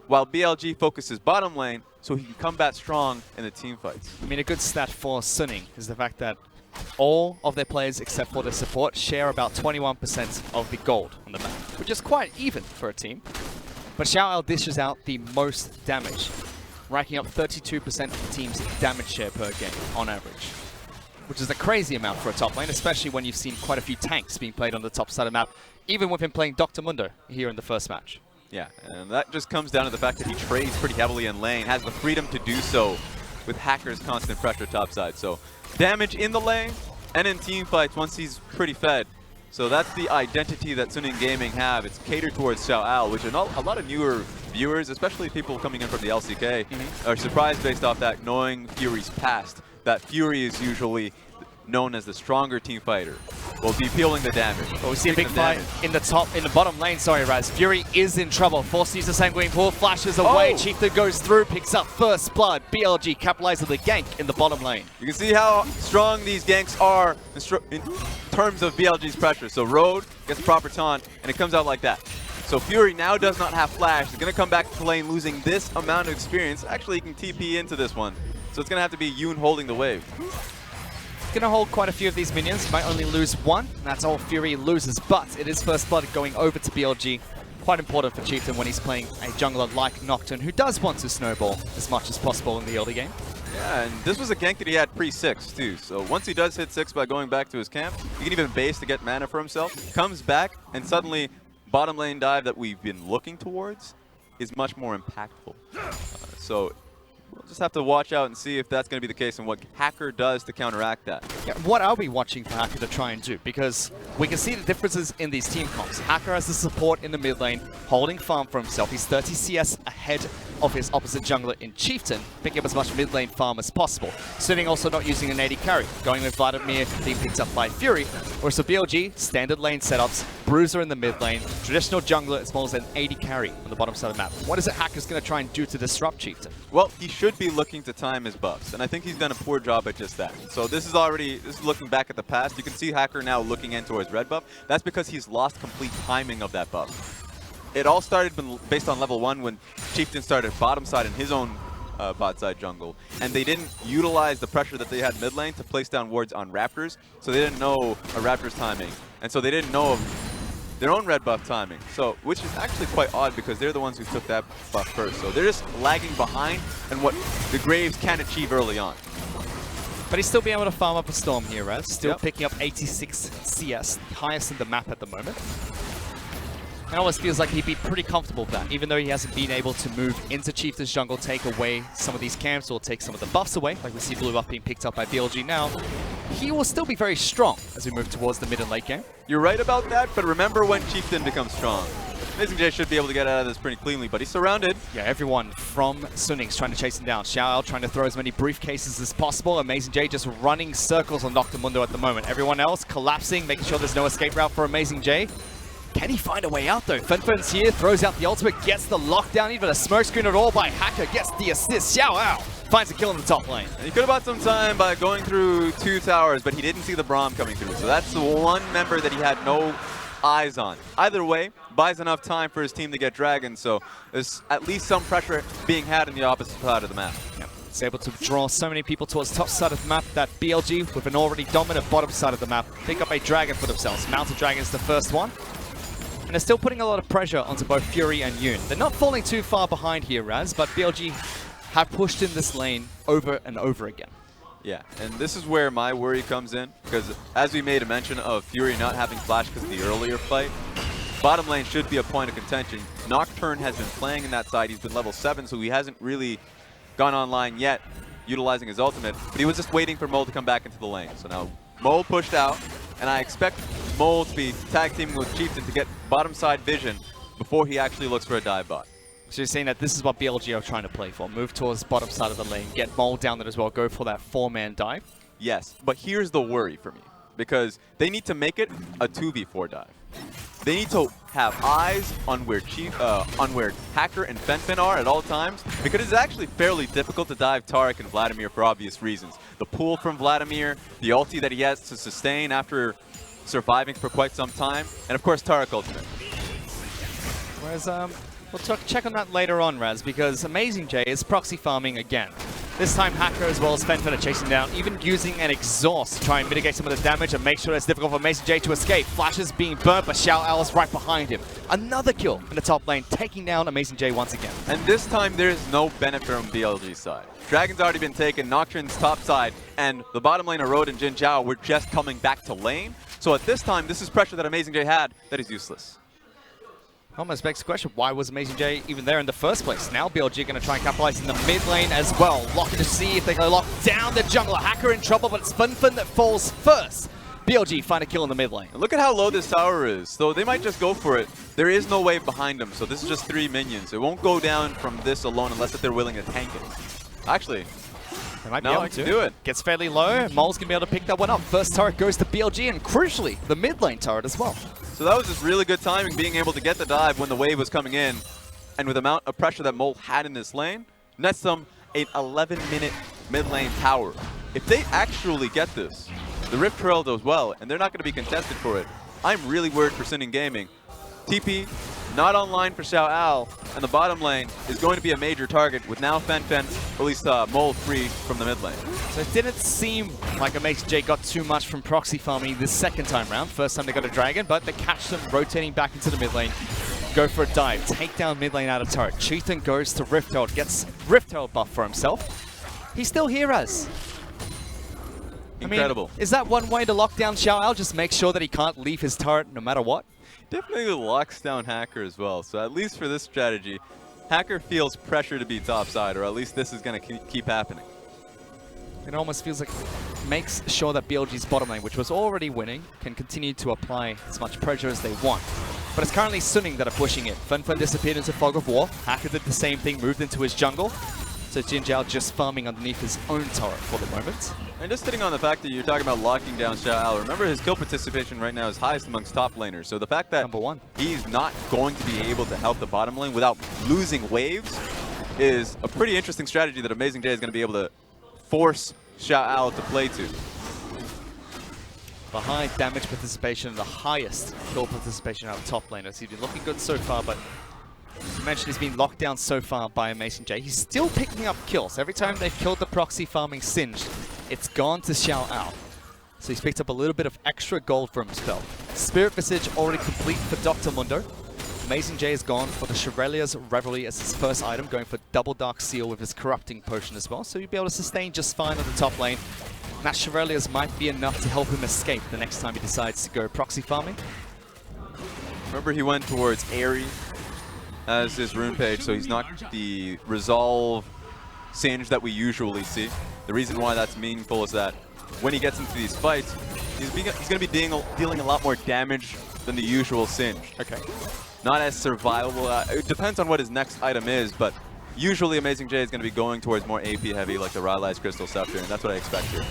while BLG focuses bottom lane so he can come back strong in the team fights. I mean, a good stat for Suning is the fact that all of their players except for the support share about 21% of the gold on the map, which is quite even for a team. But Xiao dishes out the most damage, racking up 32% of the team's damage share per game on average, which is a crazy amount for a top lane, especially when you've seen quite a few tanks being played on the top side of the map, even with him playing Dr. Mundo here in the first match. Yeah, and that just comes down to the fact that he trades pretty heavily in lane, has the freedom to do so with Hacker's constant pressure topside. So damage in the lane and in team fights once he's pretty fed. So that's the identity that Suning Gaming have. It's catered towards Xiao Al, which a lot of newer viewers, especially people coming in from the LCK, are surprised based off that, knowing Fury's past. That Fury is usually known as the stronger team fighter. Will be feeling the damage. But we see a big fight in the bottom lane, sorry Raz. Fury is in trouble, forced to use the Sanguine Pool, flashes away, Chieftain goes through, picks up first blood. BLG capitalizes the gank in the bottom lane. You can see how strong these ganks are in terms of BLG's pressure. So Road gets proper taunt, and it comes out like that. So Fury now does not have flash. He's going to come back to the lane losing this amount of experience. Actually, he can TP into this one. So it's going to have to be Yoon holding the wave. Gonna hold quite a few of these minions, might only lose one, and that's all Fury loses, but it is first blood going over to BLG. Quite important for Chieftain when he's playing a jungler like Nocturne, who does want to snowball as much as possible in the early game. Yeah, and this was a gank that he had pre-6 too, so once he does hit 6 by going back to his camp, he can even base to get mana for himself, comes back, and suddenly bottom lane dive that we've been looking towards is much more impactful. So we'll just have to watch out and see if that's going to be the case and what Hacker does to counteract that. Yeah, what are we watching for Hacker to try and do? Because we can see the differences in these team comps. Hacker has the support in the mid lane, holding farm for himself. He's 30 CS ahead of his opposite jungler in Chieftain, picking up as much mid lane farm as possible. Suning also not using an AD carry, going with Vladimir being picked up by Fury. Whereas for BLG, standard lane setups, Bruiser in the mid lane, traditional jungler as well as an AD carry on the bottom side of the map. What is it Hacker's going to try and do to disrupt Chieftain? Well, he should be looking to time his buffs, and I think he's done a poor job at just that. So this is looking back at the past. You can see Hacker now looking into his red buff. That's because he's lost complete timing of that buff. It all started based on level 1 when Chieftain started bottom side in his own bot side jungle, and they didn't utilize the pressure that they had mid lane to place down wards on Raptors, so they didn't know a Raptor's timing, and so they didn't know of their own red buff timing. So, which is actually quite odd because they're the ones who took that buff first. So they're just lagging behind and what the Graves can achieve early on. But he's still being able to farm up a Storm here, Raz. Still picking up 86 CS, the highest in the map at the moment. It almost feels like he'd be pretty comfortable with that, even though he hasn't been able to move into Chieftain's jungle, take away some of these camps or take some of the buffs away, like we see Blue Buff being picked up by BLG now. He will still be very strong as we move towards the mid and late game. You're right about that, but remember when Chieftain becomes strong. Amazing J should be able to get out of this pretty cleanly, but he's surrounded. Yeah, everyone from Suning's trying to chase him down. Xiao trying to throw as many briefcases as possible. Amazing J just running circles on Dr. Mundo at the moment. Everyone else collapsing, making sure there's no escape route for Amazing J. Can he find a way out though? Fenfen's here, throws out the ultimate, gets the lockdown, even a smoke screen at all by Hacker, gets the assist. Xiao Ao finds a kill in the top lane. And he could have bought some time by going through 2 towers, but he didn't see the Braum coming through. So that's the one member that he had no eyes on. Either way, buys enough time for his team to get Dragon, so there's at least some pressure being had in the opposite side of the map. Yep. It's able to draw so many people towards the top side of the map that BLG, with an already dominant bottom side of the map, pick up a Dragon for themselves. Mountain Dragon is the first one. And they're still putting a lot of pressure onto both Fury and Yoon. They're not falling too far behind here, Raz, but BLG have pushed in this lane over and over again. Yeah, and this is where my worry comes in, because as we made a mention of Fury not having flash because of the earlier fight, bottom lane should be a point of contention. Nocturne has been playing in that side. He's been level 7, so he hasn't really gone online yet, utilizing his ultimate, but he was just waiting for Mole to come back into the lane. So now Mole pushed out, and I expect Mole to be tag teaming with Chieftain to get bottom side vision before he actually looks for a dive bot. So you're saying that this is what BLG are trying to play for. Move towards bottom side of the lane, get Mole down there as well, go for that 4-man dive. Yes, but here's the worry for me, because they need to make it a 2v4 dive. They need to have eyes on where Hacker and Fen are at all times, because it's actually fairly difficult to dive Taric and Vladimir for obvious reasons. The pull from Vladimir, the ulti that he has to sustain after surviving for quite some time, and of course Taric ultimate. Whereas, we'll check on that later on, Raz, because Amazing J is proxy farming again. This time Hacker as well as Fen are chasing down, even using an exhaust to try and mitigate some of the damage and make sure it's difficult for Amazing J to escape. Flash is being burnt, but Xiao Al is right behind him. Another kill in the top lane, taking down Amazing J once again. And this time there is no benefit from BLG's side. Dragon's already been taken, Nocturne's top side, and the bottom lane of Road and Jin Zhao were just coming back to lane. So at this time, this is pressure that Amazing J had that is useless. Almost begs the question, why was Amazing J even there in the first place? Now BLG going to try and capitalize in the mid lane as well. Looking to see if they can lock down the jungler. Hacker in trouble, but it's Fen that falls first. BLG find a kill in the mid lane. Look at how low this tower is. So they might just go for it. There is no wave behind them, so this is just 3 minions. It won't go down from this alone unless if they're willing to tank it. Actually, they might be no, able I to can do it. Gets fairly low. Mole's going to be able to pick that one up. First turret goes to BLG, and crucially, the mid lane turret as well. So that was just really good timing, being able to get the dive when the wave was coming in. And with the amount of pressure that Mole had in this lane, nets them an 11-minute mid lane tower. If they actually get this, the Rift Trail does well, and they're not going to be contested for it. I'm really worried for Sinning Gaming. TP, not online for Xiao Al, and the bottom lane is going to be a major target with now Fen, or at least Mole, free from the mid lane. So it didn't seem like Amazing J got too much from proxy farming this second time round. First time they got a dragon, but they catch them rotating back into the mid lane. Go for a dive, take down mid lane out of turret. Chieftain goes to Rift Herald, gets Rift Herald buff for himself. He's still here, Raz. Incredible. I mean, is that one way to lock down Xiao Al? Just make sure that he can't leave his turret no matter what? Definitely locks down Hacker as well. So at least for this strategy, Hacker feels pressure to be topside, or at least this is going to keep happening. It almost feels like it makes sure that BLG's bottom lane, which was already winning, can continue to apply as much pressure as they want. But it's currently Suning that are pushing it. Fen disappeared into Fog of War. Hacker did the same thing, moved into his jungle. So Jin Zhao just farming underneath his own turret for the moment. And just sitting on the fact that you're talking about locking down Xiao Al, remember his kill participation right now is highest amongst top laners. So the fact that he's not going to be able to help the bottom lane without losing waves is a pretty interesting strategy that Amazing J is going to be able to force Xiao Al to play to. The high damage participation and the highest kill participation out of top laners. He's been looking good so far, but as you mentioned, he's been locked down so far by Amazing J. He's still picking up kills. Every time they've killed the proxy farming Singed, it's gone to Xiao Al. So he's picked up a little bit of extra gold for himself. Spirit Visage already complete for Dr. Mundo. Amazing J is gone for the Shurelya's Reverie as his first item, going for double Dark Seal with his Corrupting Potion as well. So he'll be able to sustain just fine on the top lane. And that Shurelya's might be enough to help him escape the next time he decides to go proxy farming. Remember, he went towards Aerie as his rune page, so he's not the resolve Singed that we usually see. The reason why that's meaningful is that when he gets into these fights, he's going to be dealing a lot more damage than the usual Singed. Okay. Not as survivable. It depends on what his next item is, but usually Amazing J is going to be going towards more AP heavy, like the Rylai's Crystal Scepter, and that's what I expect here.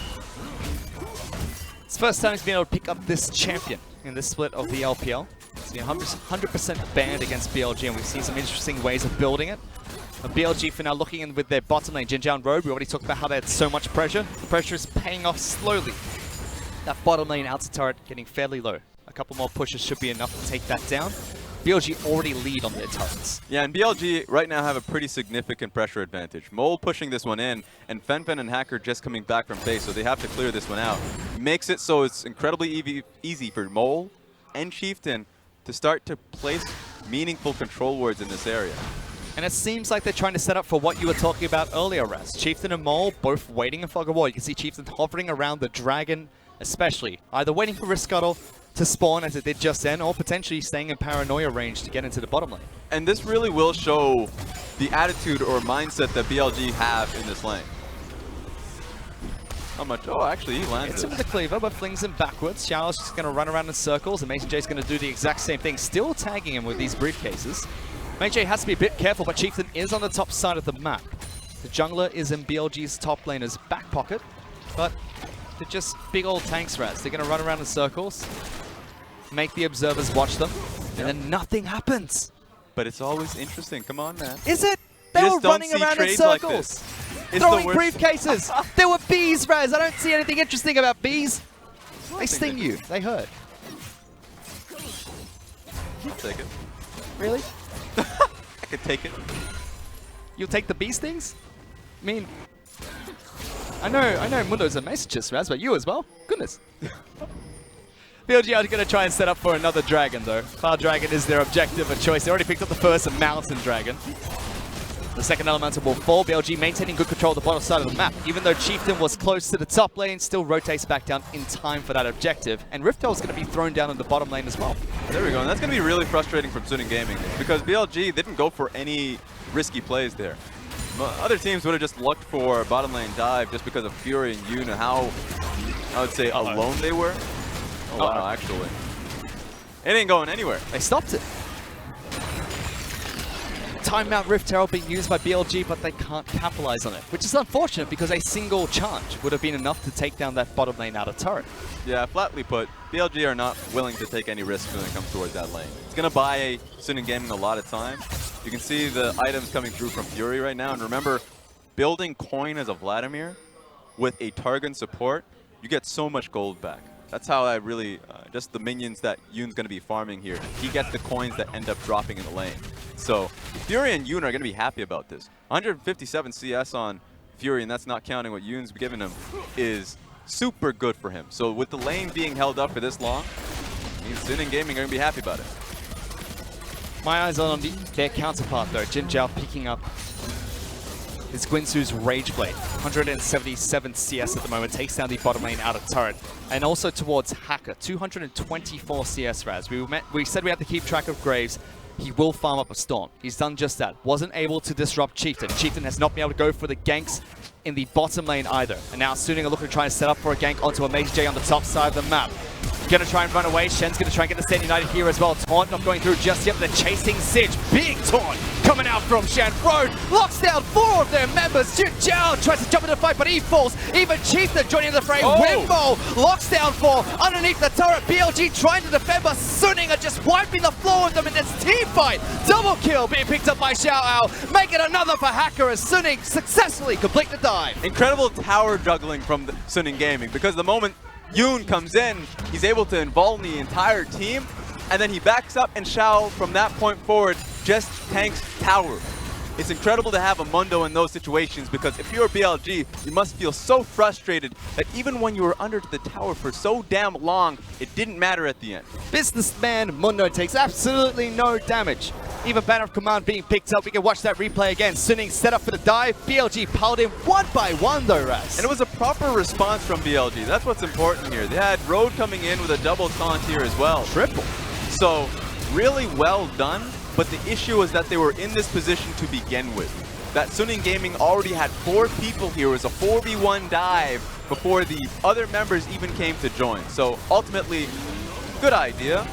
It's the first time he's been able to pick up this champion in this split of the LPL. He's been 100% banned against BLG, and we've seen some interesting ways of building it. And BLG for now looking in with their bottom lane, Jin Zhao and Road. We already talked about how they had so much pressure. The pressure is paying off slowly. That bottom lane outer turret getting fairly low. A couple more pushes should be enough to take that down. BLG already lead on their turrets. Yeah, and BLG right now have a pretty significant pressure advantage. Mole pushing this one in, and Fen and Hacker just coming back from base, so they have to clear this one out. Makes it so it's incredibly easy for Mole and Chieftain to start to place meaningful control wards in this area. And it seems like they're trying to set up for what you were talking about earlier, Raz. Chieftain and Mole both waiting in Fog of War. You can see Chieftain hovering around the dragon, especially. Either waiting for Risk Scuttle to spawn as it did just then, or potentially staying in paranoia range to get into the bottom lane. And this really will show the attitude or mindset that BLG have in this lane. How much? Oh, actually, he lands Hits him with the cleaver, but flings him backwards. Xiao's just going to run around in circles, and Amazing J's going to do the exact same thing, still tagging him with these briefcases. Amazing J has to be a bit careful, but Chieftain is on the top side of the map. The jungler is in BLG's top laner's back pocket, but they're just big old tanks, Raz. They're going to run around in circles, make the observers watch them. and then nothing happens. But it's always interesting. Come on, man. Is it? They You were just don't running see around in trades like circles, this. It's the throwing worst. briefcases. There were bees, Raz. I don't see anything interesting about bees. They sting you. They hurt. Take it. Really? I could take it. You'll take the bee stings? I mean, I know Mundo's a masochist, Raz, but you as well? Goodness. BLG are going to try and set up for another dragon, though. Cloud Dragon is their objective of choice. They already picked up the first Mountain Dragon. The second Elemental will fall. BLG maintaining good control of the bottom side of the map. Even though Chieftain was close to the top lane, still rotates back down in time for that objective. And Riftel is going to be thrown down in the bottom lane as well. There we go. And that's going to be really frustrating from Suning Gaming because BLG didn't go for any risky plays there. Other teams would have just looked for bottom lane dive just because of Fury and Yoon and how, I would say, alone they were. Oh, wow, actually. It ain't going anywhere. They stopped it. Timeout Rift Herald being used by BLG, but they can't capitalize on it, which is unfortunate because a single charge would have been enough to take down that bottom lane outer turret. Yeah, flatly put, BLG are not willing to take any risks when it comes towards that lane. It's going to buy Suning Gaming a lot of time. You can see the items coming through from Fury right now, and remember, building coin as a Vladimir with a Targon support, you get so much gold back. That's how I really, just the minions that Yoon's going to be farming here. He gets the coins that end up dropping in the lane. So Fury and Yoon are going to be happy about this. 157 CS on Fury, and that's not counting what Yoon's given him, is super good for him. So with the lane being held up for this long, Suning Gaming are going to be happy about it. My eyes are on their counterpart though, Jin Zhao picking up his Guinsoo's Rage Blade. 177 CS at the moment, takes down the bottom lane outer turret. And also towards Hacker, 224 CS Raz. We said we had to keep track of Graves. He will farm up a Storm. He's done just that. Wasn't able to disrupt Chieftain. Chieftain has not been able to go for the ganks in the bottom lane either. And now Suning are looking to try and set up for a gank onto AmazeJ on the top side of the map. Gonna try and run away. Shen's gonna try and get the Stand United here as well. Taunt not going through just yet. They're chasing Sige. Big taunt coming out from Shen. Road locks down 4 of their members. Jin Zhao tries to jump into the fight, but he falls. Even Chieftain joining the fray. Wimbo locks down 4 underneath the turret. BLG trying to defend, but Suning are just wiping the floor with them in this team fight. Double kill being picked up by Xiao Ao. Make it another for Hacker as Suning successfully complete the dive. Incredible tower juggling from the Suning Gaming because the moment Yoon comes in, he's able to involve the entire team, and then he backs up, and Xiao, from that point forward, just tanks tower. It's incredible to have a Mundo in those situations because if you're BLG, you must feel so frustrated that even when you were under the tower for so damn long, it didn't matter at the end. Businessman Mundo takes absolutely no damage. Even Banner of Command being picked up. We can watch that replay again. Suning set up for the dive. BLG piled in 1 by 1 though, Raz. And it was a proper response from BLG. That's what's important here. They had Road coming in with a double taunt here as well. Triple. So really well done, but the issue was that they were in this position to begin with. That Suning Gaming already had 4 people here. It was a 4v1 dive before the other members even came to join. So ultimately, good idea.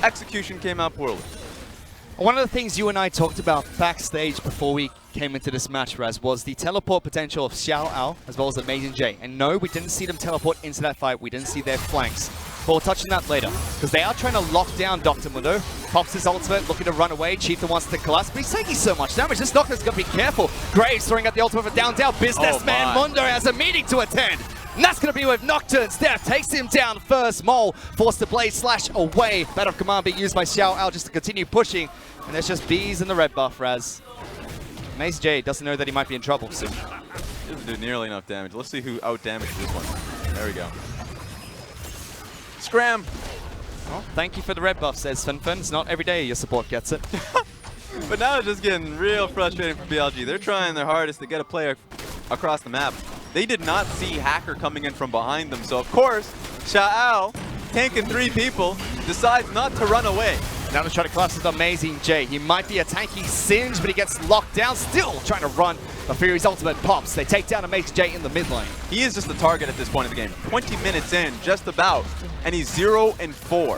Execution came out poorly. One of the things you and I talked about backstage before we came into this match, Raz, was the teleport potential of Xiao Ao as well as AmazeJ. And no, we didn't see them teleport into that fight. We didn't see their flanks. But we'll touch on that later, because they are trying to lock down Dr. Mundo. Pops his ultimate, looking to run away. Chieftain wants to collapse, but he's taking so much damage. This Doctor's got to be careful. Graves throwing out the ultimate for down. Businessman Mundo has a meeting to attend. And that's going to be with Nocturne's death. Takes him down first. Mole forced to blade slash away. Battle of Command being used by Xiao Ao just to continue pushing. And there's just bees in the red buff, Raz. AmazeJ doesn't know that he might be in trouble soon. Doesn't do nearly enough damage. Let's see who out-damaged this one. There we go. Scram! Well, thank you for the red buff, says Finfin. It's not every day your support gets it. But now it's just getting real frustrating for BLG. They're trying their hardest to get a player across the map. They did not see Hacker coming in from behind them, so of course, Xiao Ao, tanking 3 people, decides not to run away. Now to try to collapse with AmazeJ. He might be a tanky Singe, but he gets locked down. Still trying to run. But Fury's ultimate pops. They take down AmazeJ in the mid lane. He is just the target at this point in the game. 20 minutes in, just about, and he's 0-4.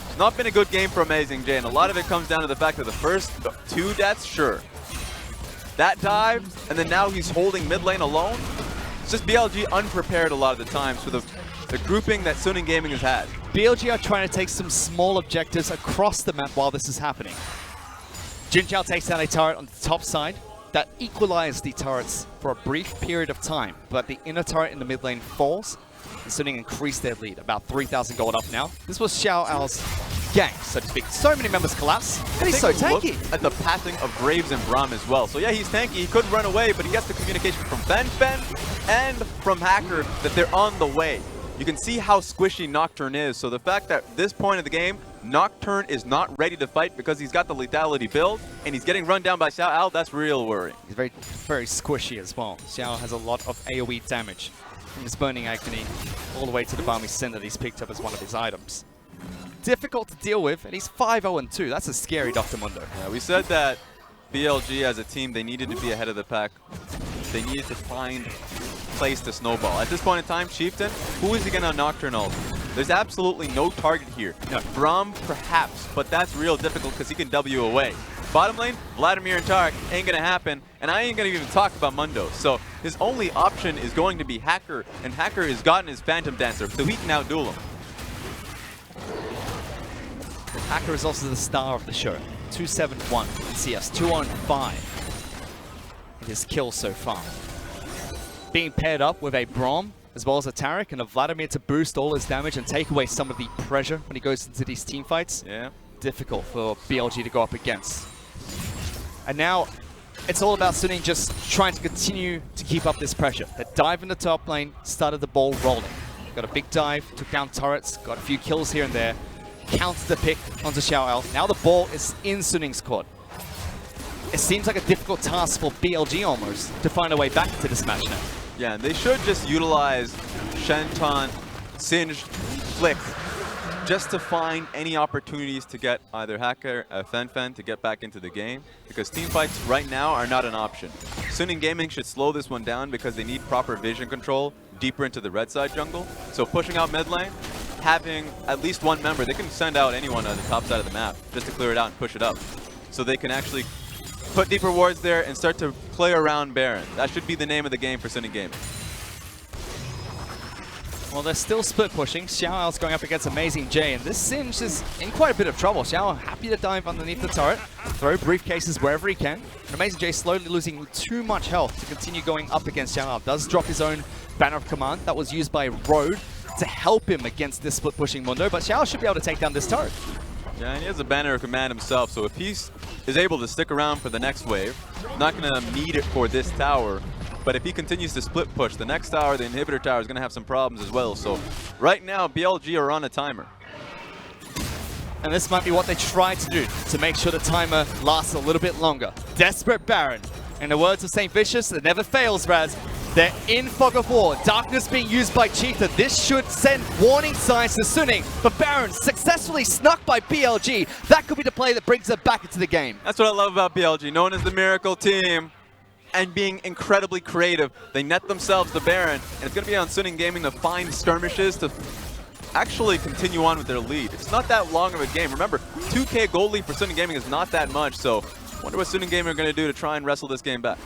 It's not been a good game for AmazeJ, and a lot of it comes down to the fact that the first 2 deaths, sure. That dive, and then now he's holding mid lane alone. It's just BLG unprepared a lot of the times for the the grouping that Suning Gaming has had. BLG are trying to take some small objectives across the map while this is happening. Jin Jiao takes down a turret on the top side. That equalized the turrets for a brief period of time, but the inner turret in the mid lane falls, and Suning increased their lead, about 3,000 gold up now. This was Xiao Ao's gang, so to speak. So many members collapse, and he's so tanky. Look at the pathing of Graves and Braum as well. So yeah, he's tanky, he could run away, but he gets the communication from Fen and from Hacker that they're on the way. You can see how squishy Nocturne is, so the fact that at this point of the game, Nocturne is not ready to fight because he's got the lethality build, and he's getting run down by Xiao Ao, that's real worrying. He's very, very squishy as well. Xiao has a lot of AoE damage from his Burning Agony all the way to the Balmy Sin that he's picked up as one of his items. Difficult to deal with, and he's 5-0-2. That's a scary Dr. Mundo. Yeah, we said that BLG as a team, they needed to be ahead of the pack. They needed to find place to snowball. At this point in time, Chieftain, who is he going to Nocturne ult? There's absolutely no target here. No. Braum, perhaps, but that's real difficult because he can W away. Bottom lane, Vladimir and Tarek ain't going to happen, and I ain't going to even talk about Mundo. So his only option is going to be Hacker, and Hacker has gotten his Phantom Dancer, so he can outduel him. Hacker is also the star of the show. 271 in CS, 2-on-5 in his kills so far. Being paired up with a Braum, as well as a Tarek and a Vladimir to boost all his damage and take away some of the pressure when he goes into these team fights. Yeah. Difficult for BLG to go up against. And now, it's all about Suning just trying to continue to keep up this pressure. The dive in the top lane started the ball rolling. Got a big dive, took down turrets, got a few kills here and there. Counted the pick onto Xiao Ao. Now the ball is in Suning's court. It seems like a difficult task for BLG almost to find a way back to this match now. Yeah, they should just utilize Shenton, Singed, Flick, just to find any opportunities to get either Hacker or Fen to get back into the game, because team fights right now are not an option. Suning Gaming should slow this one down because they need proper vision control deeper into the red side jungle. So pushing out mid lane, having at least one member, they can send out anyone on the top side of the map just to clear it out and push it up. So they can actually put deeper wards there and start to play around Baron. That should be the name of the game for Suning Gaming. Well, they're still split pushing. Xiao Ao's going up against Amazing J, and this Singed is in quite a bit of trouble. Xiao happy to dive underneath the turret, throw briefcases wherever he can. And Amazing J slowly losing too much health to continue going up against Xiao Ao. Does drop his own Banner of Command that was used by Road to help him against this split pushing Mundo, but Xiao should be able to take down this turret. Yeah, and he has a Banner of Command himself, so if he is able to stick around for the next wave, not going to need it for this tower, but if he continues to split push, the next tower, the inhibitor tower, is going to have some problems as well. So right now, BLG are on a timer. And this might be what they try to do to make sure the timer lasts a little bit longer. Desperate Baron. In the words of St. Vicious, it never fails, Raz. They're in Fog of War. Darkness being used by Chieftain. This should send warning signs to Suning. But Baron successfully snuck by BLG. That could be the play that brings them back into the game. That's what I love about BLG, known as the Miracle Team, and being incredibly creative. They net themselves the Baron, and it's going to be on Suning Gaming to find skirmishes to actually continue on with their lead. It's not that long of a game. Remember, 2K gold lead for Suning Gaming is not that much, so I wonder what Suning Gaming are going to do to try and wrestle this game back.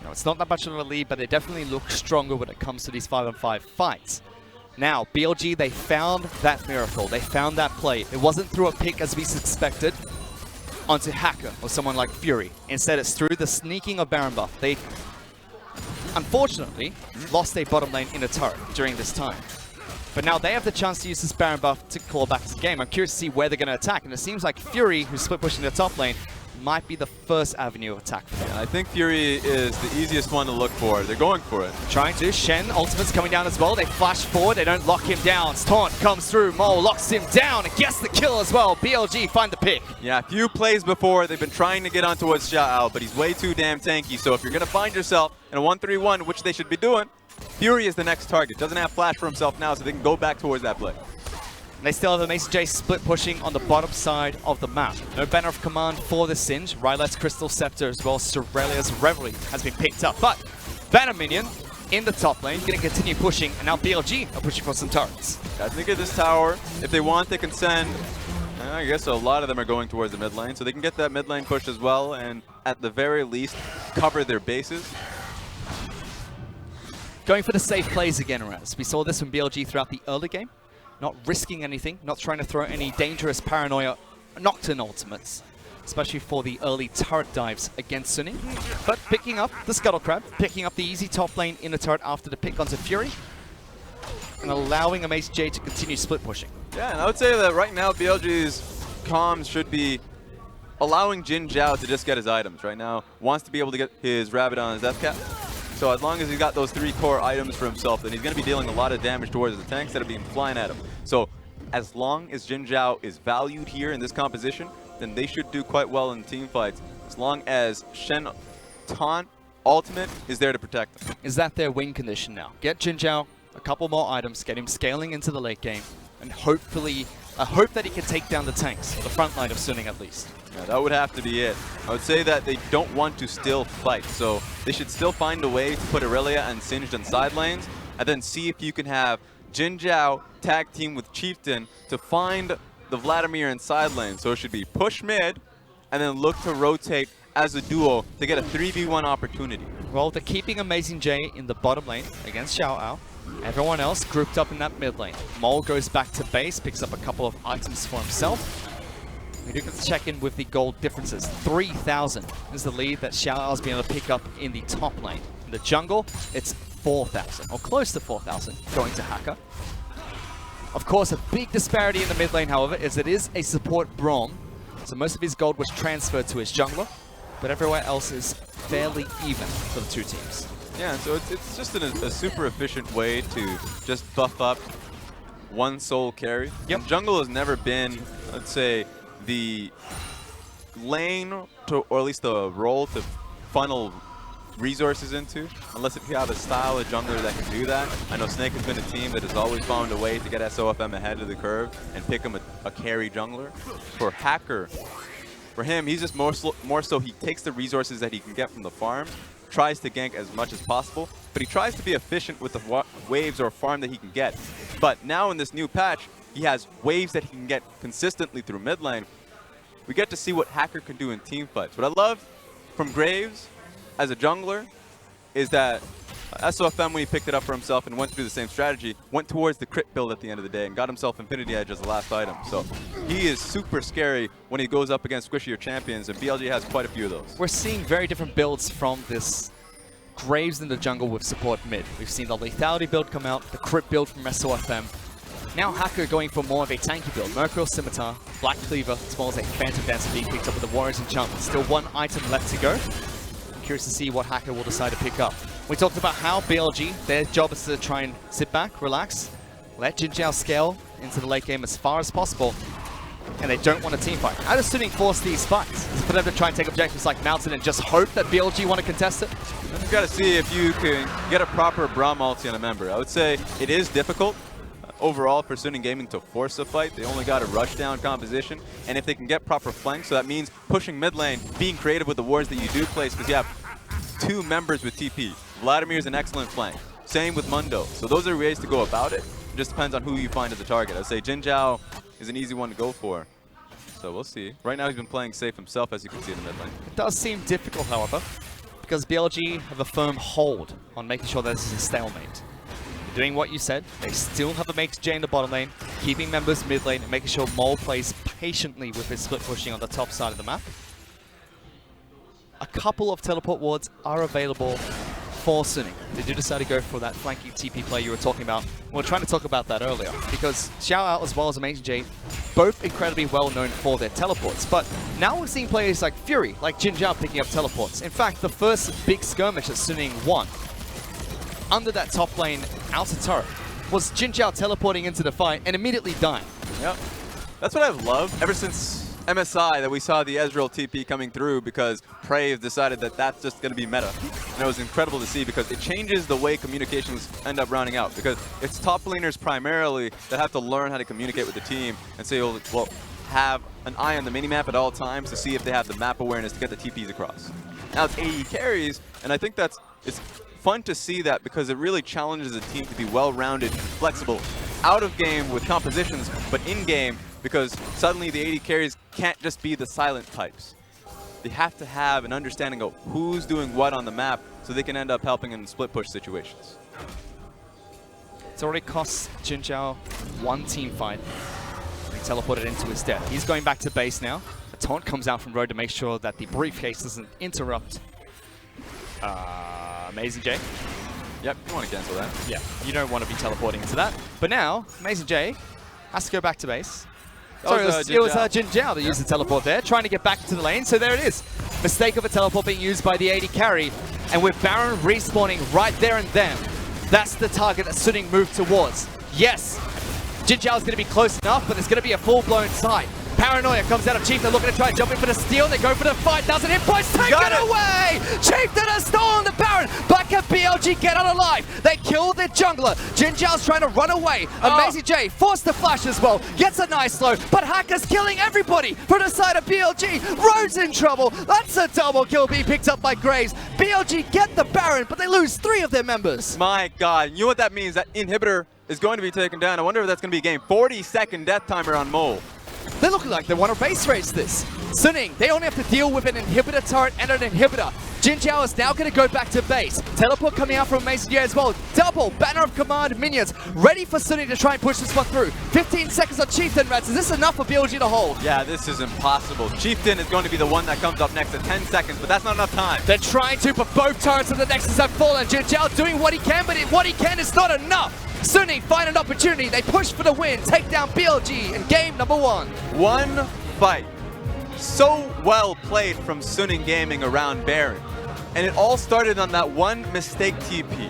No, it's not that much of a lead, but they definitely look stronger when it comes to these 5-on-5 fights. Now, BLG, they found that miracle. They found that play. It wasn't through a pick as we expected onto Hacker or someone like Fury. Instead, it's through the sneaking of Baron buff. They, unfortunately, lost a bottom lane in a turret during this time. But now they have the chance to use this Baron buff to call back to the game. I'm curious to see where they're going to attack. And it seems like Fury, who's split pushing the top lane, might be the first avenue of attack for them. Yeah, I think Fury is the easiest one to look for. They're going for it. Trying to. Shen, ultimate's coming down as well. They flash forward. They don't lock him down. Taunt comes through. Mole locks him down and gets the kill as well. BLG find the pick. Yeah, a few plays before, they've been trying to get on towards Xiao Ao, but he's way too damn tanky. So if you're going to find yourself in a 1-3-1, which they should be doing, Fury is the next target. Doesn't have flash for himself now, so they can go back towards that play. And they still have Amazing J split pushing on the bottom side of the map. No Banner of Command for the Singed. Rylet's Crystal Scepter as well as Cerelia's Reverie has been picked up. But Banner Minion in the top lane, going to continue pushing, and now BLG are pushing for some turrets. I think at this tower, if they want, they can send, I guess a lot of them are going towards the mid lane, so they can get that mid lane push as well, and at the very least, cover their bases. Going for the safe plays again, Raz. We saw this from BLG throughout the early game. Not risking anything, not trying to throw any dangerous paranoia Nocturne ultimates, especially for the early turret dives against Suning. But picking up the Scuttle Crab, picking up the easy top lane in the turret after the pick onto Fury, and allowing Amazing J to continue split pushing. Yeah, and I would say that right now BLG's comms should be allowing Jin Zhao to just get his items. Right now, wants to be able to get his Rabadon, his Death Cap. So as long as he's got those 3 core items for himself, then he's going to be dealing a lot of damage towards the tanks that are being flying at him. So as long as Jin Zhao is valued here in this composition, then they should do quite well in team fights, as long as Shen Taunt ultimate is there to protect them. Is that their win condition now? Get Jin Zhao a couple more items, get him scaling into the late game, and hopefully, hope that he can take down the tanks, or the front line of Suning at least. Yeah, that would have to be it. I would say that they don't want to still fight, so they should still find a way to put Aurelia and Singed in side lanes, and then see if you can have Jin Zhao tag team with Chieftain to find the Vladimir in side lane. So it should be push mid, and then look to rotate as a duo to get a 3v1 opportunity. Well, they're keeping Amazing J in the bottom lane against Xiao Ao. Everyone else grouped up in that mid lane. Mole goes back to base, picks up a couple of items for himself. We do get to check in with the gold differences. 3,000 is the lead that Xiao Ao's been able to pick up in the top lane. In the jungle, it's 4,000, or close to 4,000, going to Hacker. Of course, a big disparity in the mid lane, however, is it is a support Braum, so most of his gold was transferred to his jungler, but everywhere else is fairly even for the 2 teams. Yeah, so it's just a super efficient way to just buff up one soul carry. Yep. And jungle has never been, let's say, the lane to, or at least the role to funnel resources into, unless if you have a style of jungler that can do that. I know Snake has been a team that has always found a way to get SOFM ahead of the curve and pick him a carry jungler. For Hacker, for him, he's just more so he takes the resources that he can get from the farm, tries to gank as much as possible, but he tries to be efficient with the waves or farm that he can get. But now in this new patch, he has waves that he can get consistently through mid lane. We get to see what Hacker can do in team fights. What I love from Graves as a jungler is that SOFM, when he picked it up for himself and went through the same strategy, went towards the crit build at the end of the day and got himself Infinity Edge as the last item. So he is super scary when he goes up against squishier champions, and BLG has quite a few of those. We're seeing very different builds from this Graves in the jungle with support mid. We've seen the lethality build come out, the crit build from SOFM. Now Hacker going for more of a tanky build. Mercurial Scimitar, Black Cleaver, as well as a Phantom Dancer being picked up with the Warriors Enchantment. Still 1 item left to go. Curious to see what Hacker will decide to pick up. We talked about how BLG, their job is to try and sit back, relax, let Jin Zhao scale into the late game as far as possible, and they don't want a team fight. How does Suning force these fights? Is it for them to try and take objectives like Mountain and just hope that BLG want to contest it? You've got to see if you can get a proper Braum ulti on a member. I would say it is difficult overall for Suning Gaming to force a fight. They only got a rush down composition, and if they can get proper flanks, so that means pushing mid lane, being creative with the wards that you do place, because you have 2 members with TP. Vladimir's an excellent flank. Same with Mundo. So those are ways to go about it. It just depends on who you find as a target. I'd say Jin Zhao is an easy one to go for. So we'll see. Right now he's been playing safe himself, as you can see in the mid lane. It does seem difficult, however, because BLG have a firm hold on making sure that this is a stalemate. Doing what you said, they still have a Mate J in the bottom lane, keeping members mid lane and making sure Mole plays patiently with his split pushing on the top side of the map. A couple of teleport wards are available for Suning. They do decide to go for that flanking TP play you were talking about. We were trying to talk about that earlier, because Xiao Ao as well as Amazing J, both incredibly well known for their teleports. But now we're seeing players like Fury, like Jin Zhao picking up teleports. In fact, the first big skirmish that Suning won under that top lane outer turret was Jin Zhao teleporting into the fight and immediately dying. Yep. That's what I've loved ever since MSI, that we saw the Ezreal TP coming through, because Prey has decided that that's just going to be meta. And it was incredible to see, because it changes the way communications end up rounding out, because it's top laners primarily that have to learn how to communicate with the team, and so you'll have an eye on the minimap at all times to see if they have the map awareness to get the TPs across. Now it's AE carries, and I think it's fun to see that, because it really challenges a team to be well-rounded and flexible out of game with compositions, but in game, because suddenly the AD carries can't just be the silent types. They have to have an understanding of who's doing what on the map, so they can end up helping in split push situations. It's already cost Jin Zhao one team fight. He teleported into his death. He's going back to base now. A taunt comes out from Road to make sure that the briefcase doesn't interrupt Amazing J. Yep, you want to cancel that. Yeah, you don't want to be teleporting into that. But now, Amazing J has to go back to base. Sorry, it was Jin Zhao that used the teleport there, trying to get back to the lane. So there it is. Mistake of a teleport being used by the AD carry. And with Baron respawning right there and then, that's the target that Suning moved towards. Yes, Jin Zhao is going to be close enough, but there's going to be a full-blown sight. Paranoia comes out of Chief. They're looking to try and jump in for the steal. They go for the fight. Doesn't hit points. Taken away. Chieftain has stolen the Baron. Back at BLG. Get out alive. They kill the jungler. Jin Zhao's trying to run away. Amazing J forced the flash as well. Gets a nice slow. But Hacker's killing everybody from the side of BLG. Road's in trouble. That's a double kill being picked up by Graves. BLG get the Baron, but they lose 3 of their members. My God. You know what that means? That inhibitor is going to be taken down. I wonder if that's going to be a game. 40-second death timer on Mole. They look like they want to base race this. Suning, they only have to deal with an inhibitor turret and an inhibitor. Jin Zhao is now going to go back to base. Teleport coming out from Amazing J as well. Double Banner of Command minions ready for Suning to try and push this one through. 15 seconds on Chieftain, Rats. Is this enough for BLG to hold? Yeah, this is impossible. Chieftain is going to be the one that comes up next at 10 seconds, but that's not enough time. They're trying to, but both turrets of the Nexus have fallen. Jin Zhao doing what he can, but what he can is not enough. Suning find an opportunity. They push for the win. Take down BLG in game number 1. One fight. So well played from Suning Gaming around Baron. And it all started on that one mistake TP.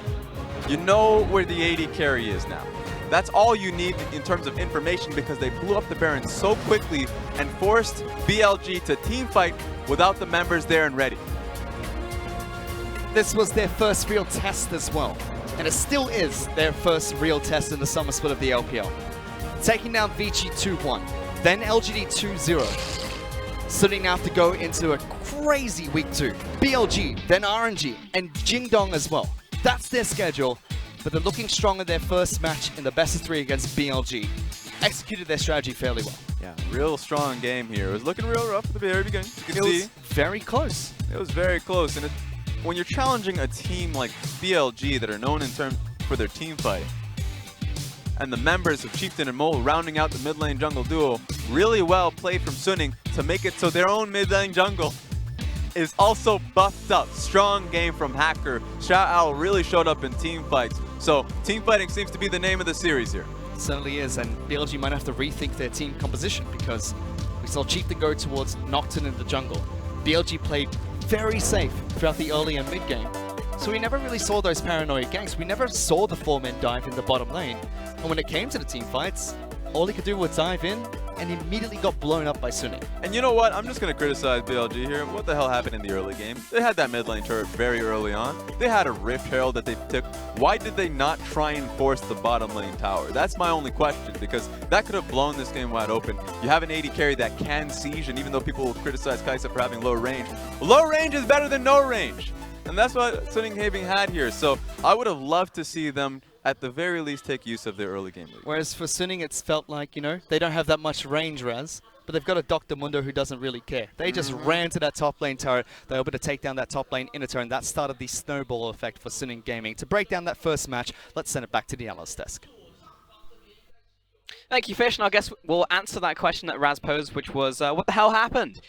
You know where the AD carry is now. That's all you need in terms of information because they blew up the Baron so quickly and forced BLG to team fight without the members there and ready. This was their first real test as well. And it still is their first real test in the summer split of the LPL. Taking down Vici 2-1, then LGD 2-0. Suning now have to go into a crazy week 2. BLG, then RNG, and Jingdong as well. That's their schedule, but they're looking strong in their first match in the best of 3 against BLG. Executed their strategy fairly well. Yeah, real strong game here. It was looking real rough at the very beginning. You can see. It was very close. It was very close, and when you're challenging a team like BLG that are known in terms for their team fight, and the members of Chieftain and Mole rounding out the mid lane jungle duo, really well played from Suning to make it so their own mid lane jungle is also buffed up. Strong game from Hacker. Xiao Ao really showed up in team fights. So team fighting seems to be the name of the series here. It certainly is, and BLG might have to rethink their team composition because we saw Chieftain go towards Nocturne in the jungle. BLG played very safe throughout the early and mid game. So we never really saw those paranoid ganks. We never saw the 4-man dive in the bottom lane. And when it came to the team fights, all he could do was dive in and immediately got blown up by Suning. And you know what? I'm just going to criticize BLG here. What the hell happened in the early game? They had that mid lane turret very early on. They had a Rift Herald that they took. Why did they not try and force the bottom lane tower? That's my only question, because that could have blown this game wide open. You have an AD carry that can siege, and even though people will criticize Kai'Sa for having low range is better than no range. And that's what Suning Gaming had here. So I would have loved to see them at the very least take use of their early game lead. Whereas for Suning, it's felt like, you know, they don't have that much range, Raz, but they've got a Dr. Mundo who doesn't really care. They just ran to that top lane turret. They were able to take down that top lane inner turret, and that started the snowball effect for Suning Gaming. To break down that first match, let's send it back to the analyst desk. Thank you, Fish, and I guess we'll answer that question that Raz posed, which was, what the hell happened?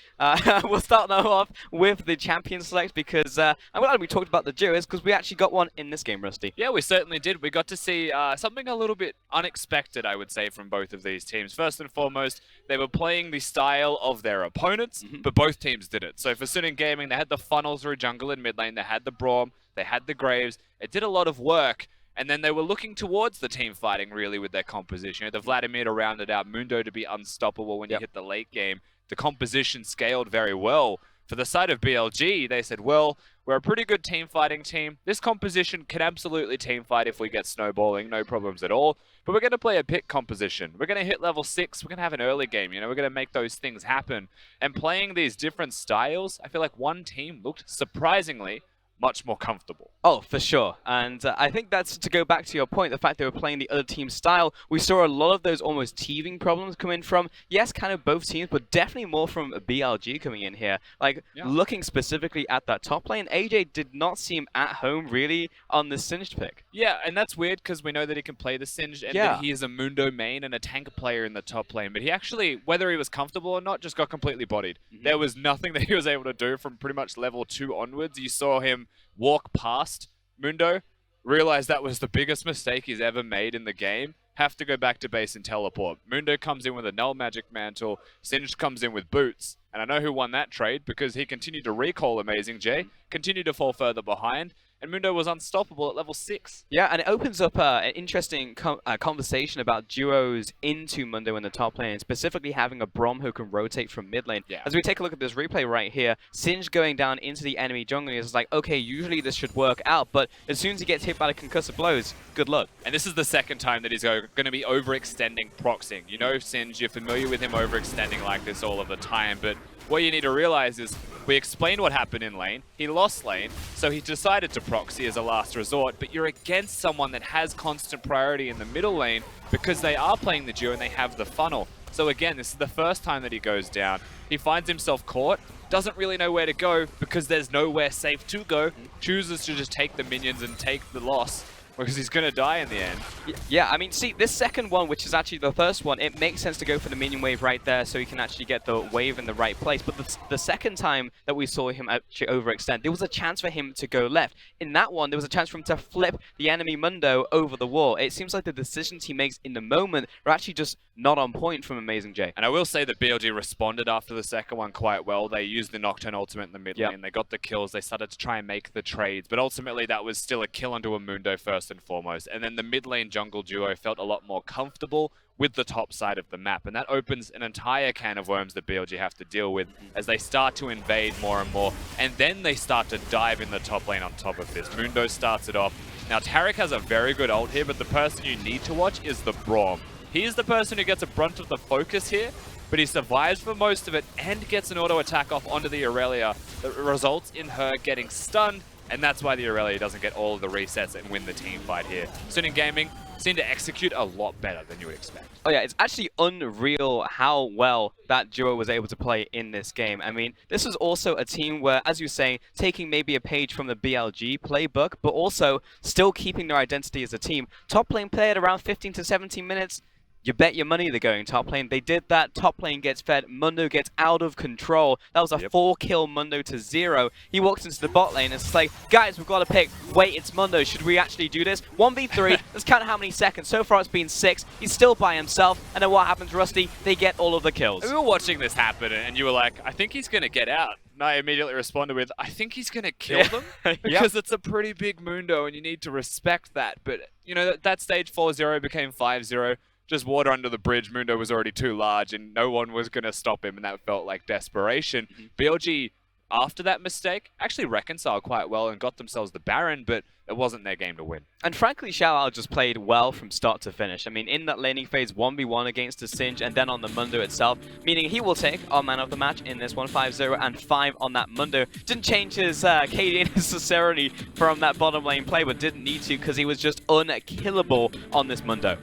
We'll start now off with the champion select, because I'm glad we talked about the duos, because we actually got one in this game, Rusty. Yeah, we certainly did. We got to see something a little bit unexpected, I would say, from both of these teams. First and foremost, they were playing the style of their opponents, but both teams did it. So for Suning Gaming, they had the funnel through jungle and mid lane, they had the Braum, they had the Graves. It did a lot of work. And then they were looking towards the team fighting, really, with their composition. You know, the Vladimir to round it out, Mundo to be unstoppable when you hit the late game. The composition scaled very well. For the side of BLG, they said, well, we're a pretty good team fighting team. This composition can absolutely team fight if we get snowballing, no problems at all. But we're going to play a pick composition. We're going to hit level 6. We're going to have an early game. You know, we're going to make those things happen. And playing these different styles, I feel like one team looked surprisingly much more comfortable. Oh, for sure. And I think that's to go back to your point, the fact they were playing the other team's style. We saw a lot of those almost teething problems come in from, yes, kind of both teams, but definitely more from BLG coming in here. Like, looking specifically at that top lane, AJ did not seem at home really on the Singed pick. Yeah, and that's weird because we know that he can play the Singed and that he is a Mundo main and a tank player in the top lane. But he actually, whether he was comfortable or not, just got completely bodied. There was nothing that he was able to do from pretty much level 2 onwards. You saw him walk past Mundo, realize that was the biggest mistake he's ever made in the game, have to go back to base and teleport. Mundo comes in with a null magic mantle, Singed comes in with boots, and I know who won that trade because he continued to recall Amazing J, continued to fall further behind, and Mundo was unstoppable at level 6. Yeah, and it opens up an interesting conversation about duos into Mundo in the top lane, specifically having a Braum who can rotate from mid lane. As we take a look at this replay right here, Singed going down into the enemy jungle is like, okay, usually this should work out, but as soon as he gets hit by the concussive blows, good luck. And this is the second time that he's going to be overextending proxying. You know Singed, you're familiar with him overextending like this all of the time, but what you need to realize is we explained what happened in lane. He lost lane, so he decided to proxy as a last resort, but you're against someone that has constant priority in the middle lane because they are playing the duo and they have the funnel. So again, this is the first time that he goes down. He finds himself caught, doesn't really know where to go because there's nowhere safe to go, chooses to just take the minions and take the loss because he's going to die in the end. Yeah, I mean, see, this second one, which is actually the first one, it makes sense to go for the minion wave right there so he can actually get the wave in the right place. But the second time that we saw him actually overextend, there was a chance for him to go left. In that one, there was a chance for him to flip the enemy Mundo over the wall. It seems like the decisions he makes in the moment are actually just not on point from Amazing J. And I will say that BLG responded after the second one quite well. They used the Nocturne ultimate in the mid lane. They got the kills. They started to try and make the trades. But ultimately, that was still a kill onto a Mundo first and foremost. And then the mid lane jungle duo felt a lot more comfortable with the top side of the map. And that opens an entire can of worms that BLG have to deal with as they start to invade more and more. And then they start to dive in the top lane on top of this. Mundo starts it off. Now, Taric has a very good ult here, but the person you need to watch is the Braum. He's the person who gets a brunt of the focus here, but he survives for most of it and gets an auto attack off onto the Aurelia that results in her getting stunned, and that's why the Aurelia doesn't get all of the resets and win the team fight here. Suning Gaming seem to execute a lot better than you would expect. Oh yeah, it's actually unreal how well that duo was able to play in this game. I mean, this was also a team where, as you say, taking maybe a page from the BLG playbook, but also still keeping their identity as a team. Top lane played around 15 to 17 minutes. You bet your money they're going top lane. They did that. Top lane gets fed. Mundo gets out of control. That was a 4-kill Mundo to 0. He walks into the bot lane and it's like, guys, we've got to pick. Wait, it's Mundo. Should we actually do this? 1v3. Let's count how many seconds. So far it's been 6. He's still by himself. And then what happens, Rusty? They get all of the kills. We were watching this happen and you were like, I think he's going to get out. And I immediately responded with, I think he's going to kill them because it's a pretty big Mundo and you need to respect that. But, you know, that stage 4-0 became 5-0. Just water under the bridge. Mundo was already too large and no one was going to stop him, and that felt like desperation. BLG, after that mistake, actually reconciled quite well and got themselves the Baron, but it wasn't their game to win. And frankly, Xiao just played well from start to finish. I mean, in that laning phase, 1v1 against the Singed and then on the Mundo itself, meaning he will take our man of the match in this one, 5-0 and 5 on that Mundo. Didn't change his KD necessarily from that bottom lane play, but didn't need to because he was just unkillable on this Mundo.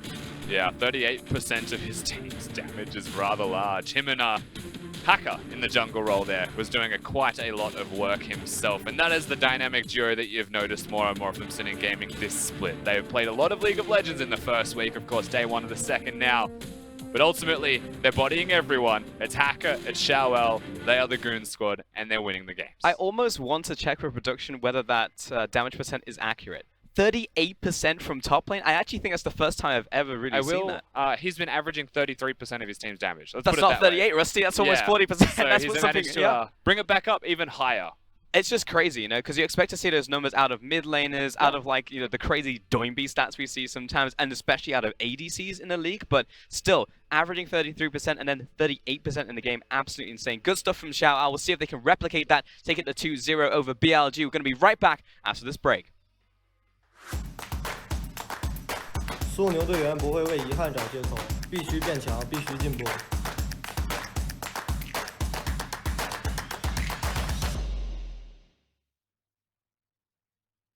Yeah, 38% of his team's damage is rather large. Him and Hacker in the jungle role there was doing quite a lot of work himself, and that is the dynamic duo that you've noticed more and more from Suning Gaming this split. They've played a lot of League of Legends in the first week, of course, day 1 of the second now, but ultimately they're bodying everyone. It's Hacker, it's Xiaowel, they are the Goon Squad, and they're winning the games. I almost want to check for production whether that damage percent is accurate. 38% from top lane. I actually think that's the first time I've ever really seen that. He's been averaging 33% of his team's damage. That's not 38, Rusty. That's almost 40%. So that's he's what managed to bring it back up even higher. It's just crazy, you know, because you expect to see those numbers out of mid laners, out of like, you know, the crazy Doinby stats we see sometimes, and especially out of ADCs in the league. But still, averaging 33% and then 38% in the game, absolutely insane. Good stuff from Xiao. We'll see if they can replicate that, take it to 2-0 over BLG. We're going to be right back after this break. 速牛队员不会为遗憾找借口，必须变强，必须进步。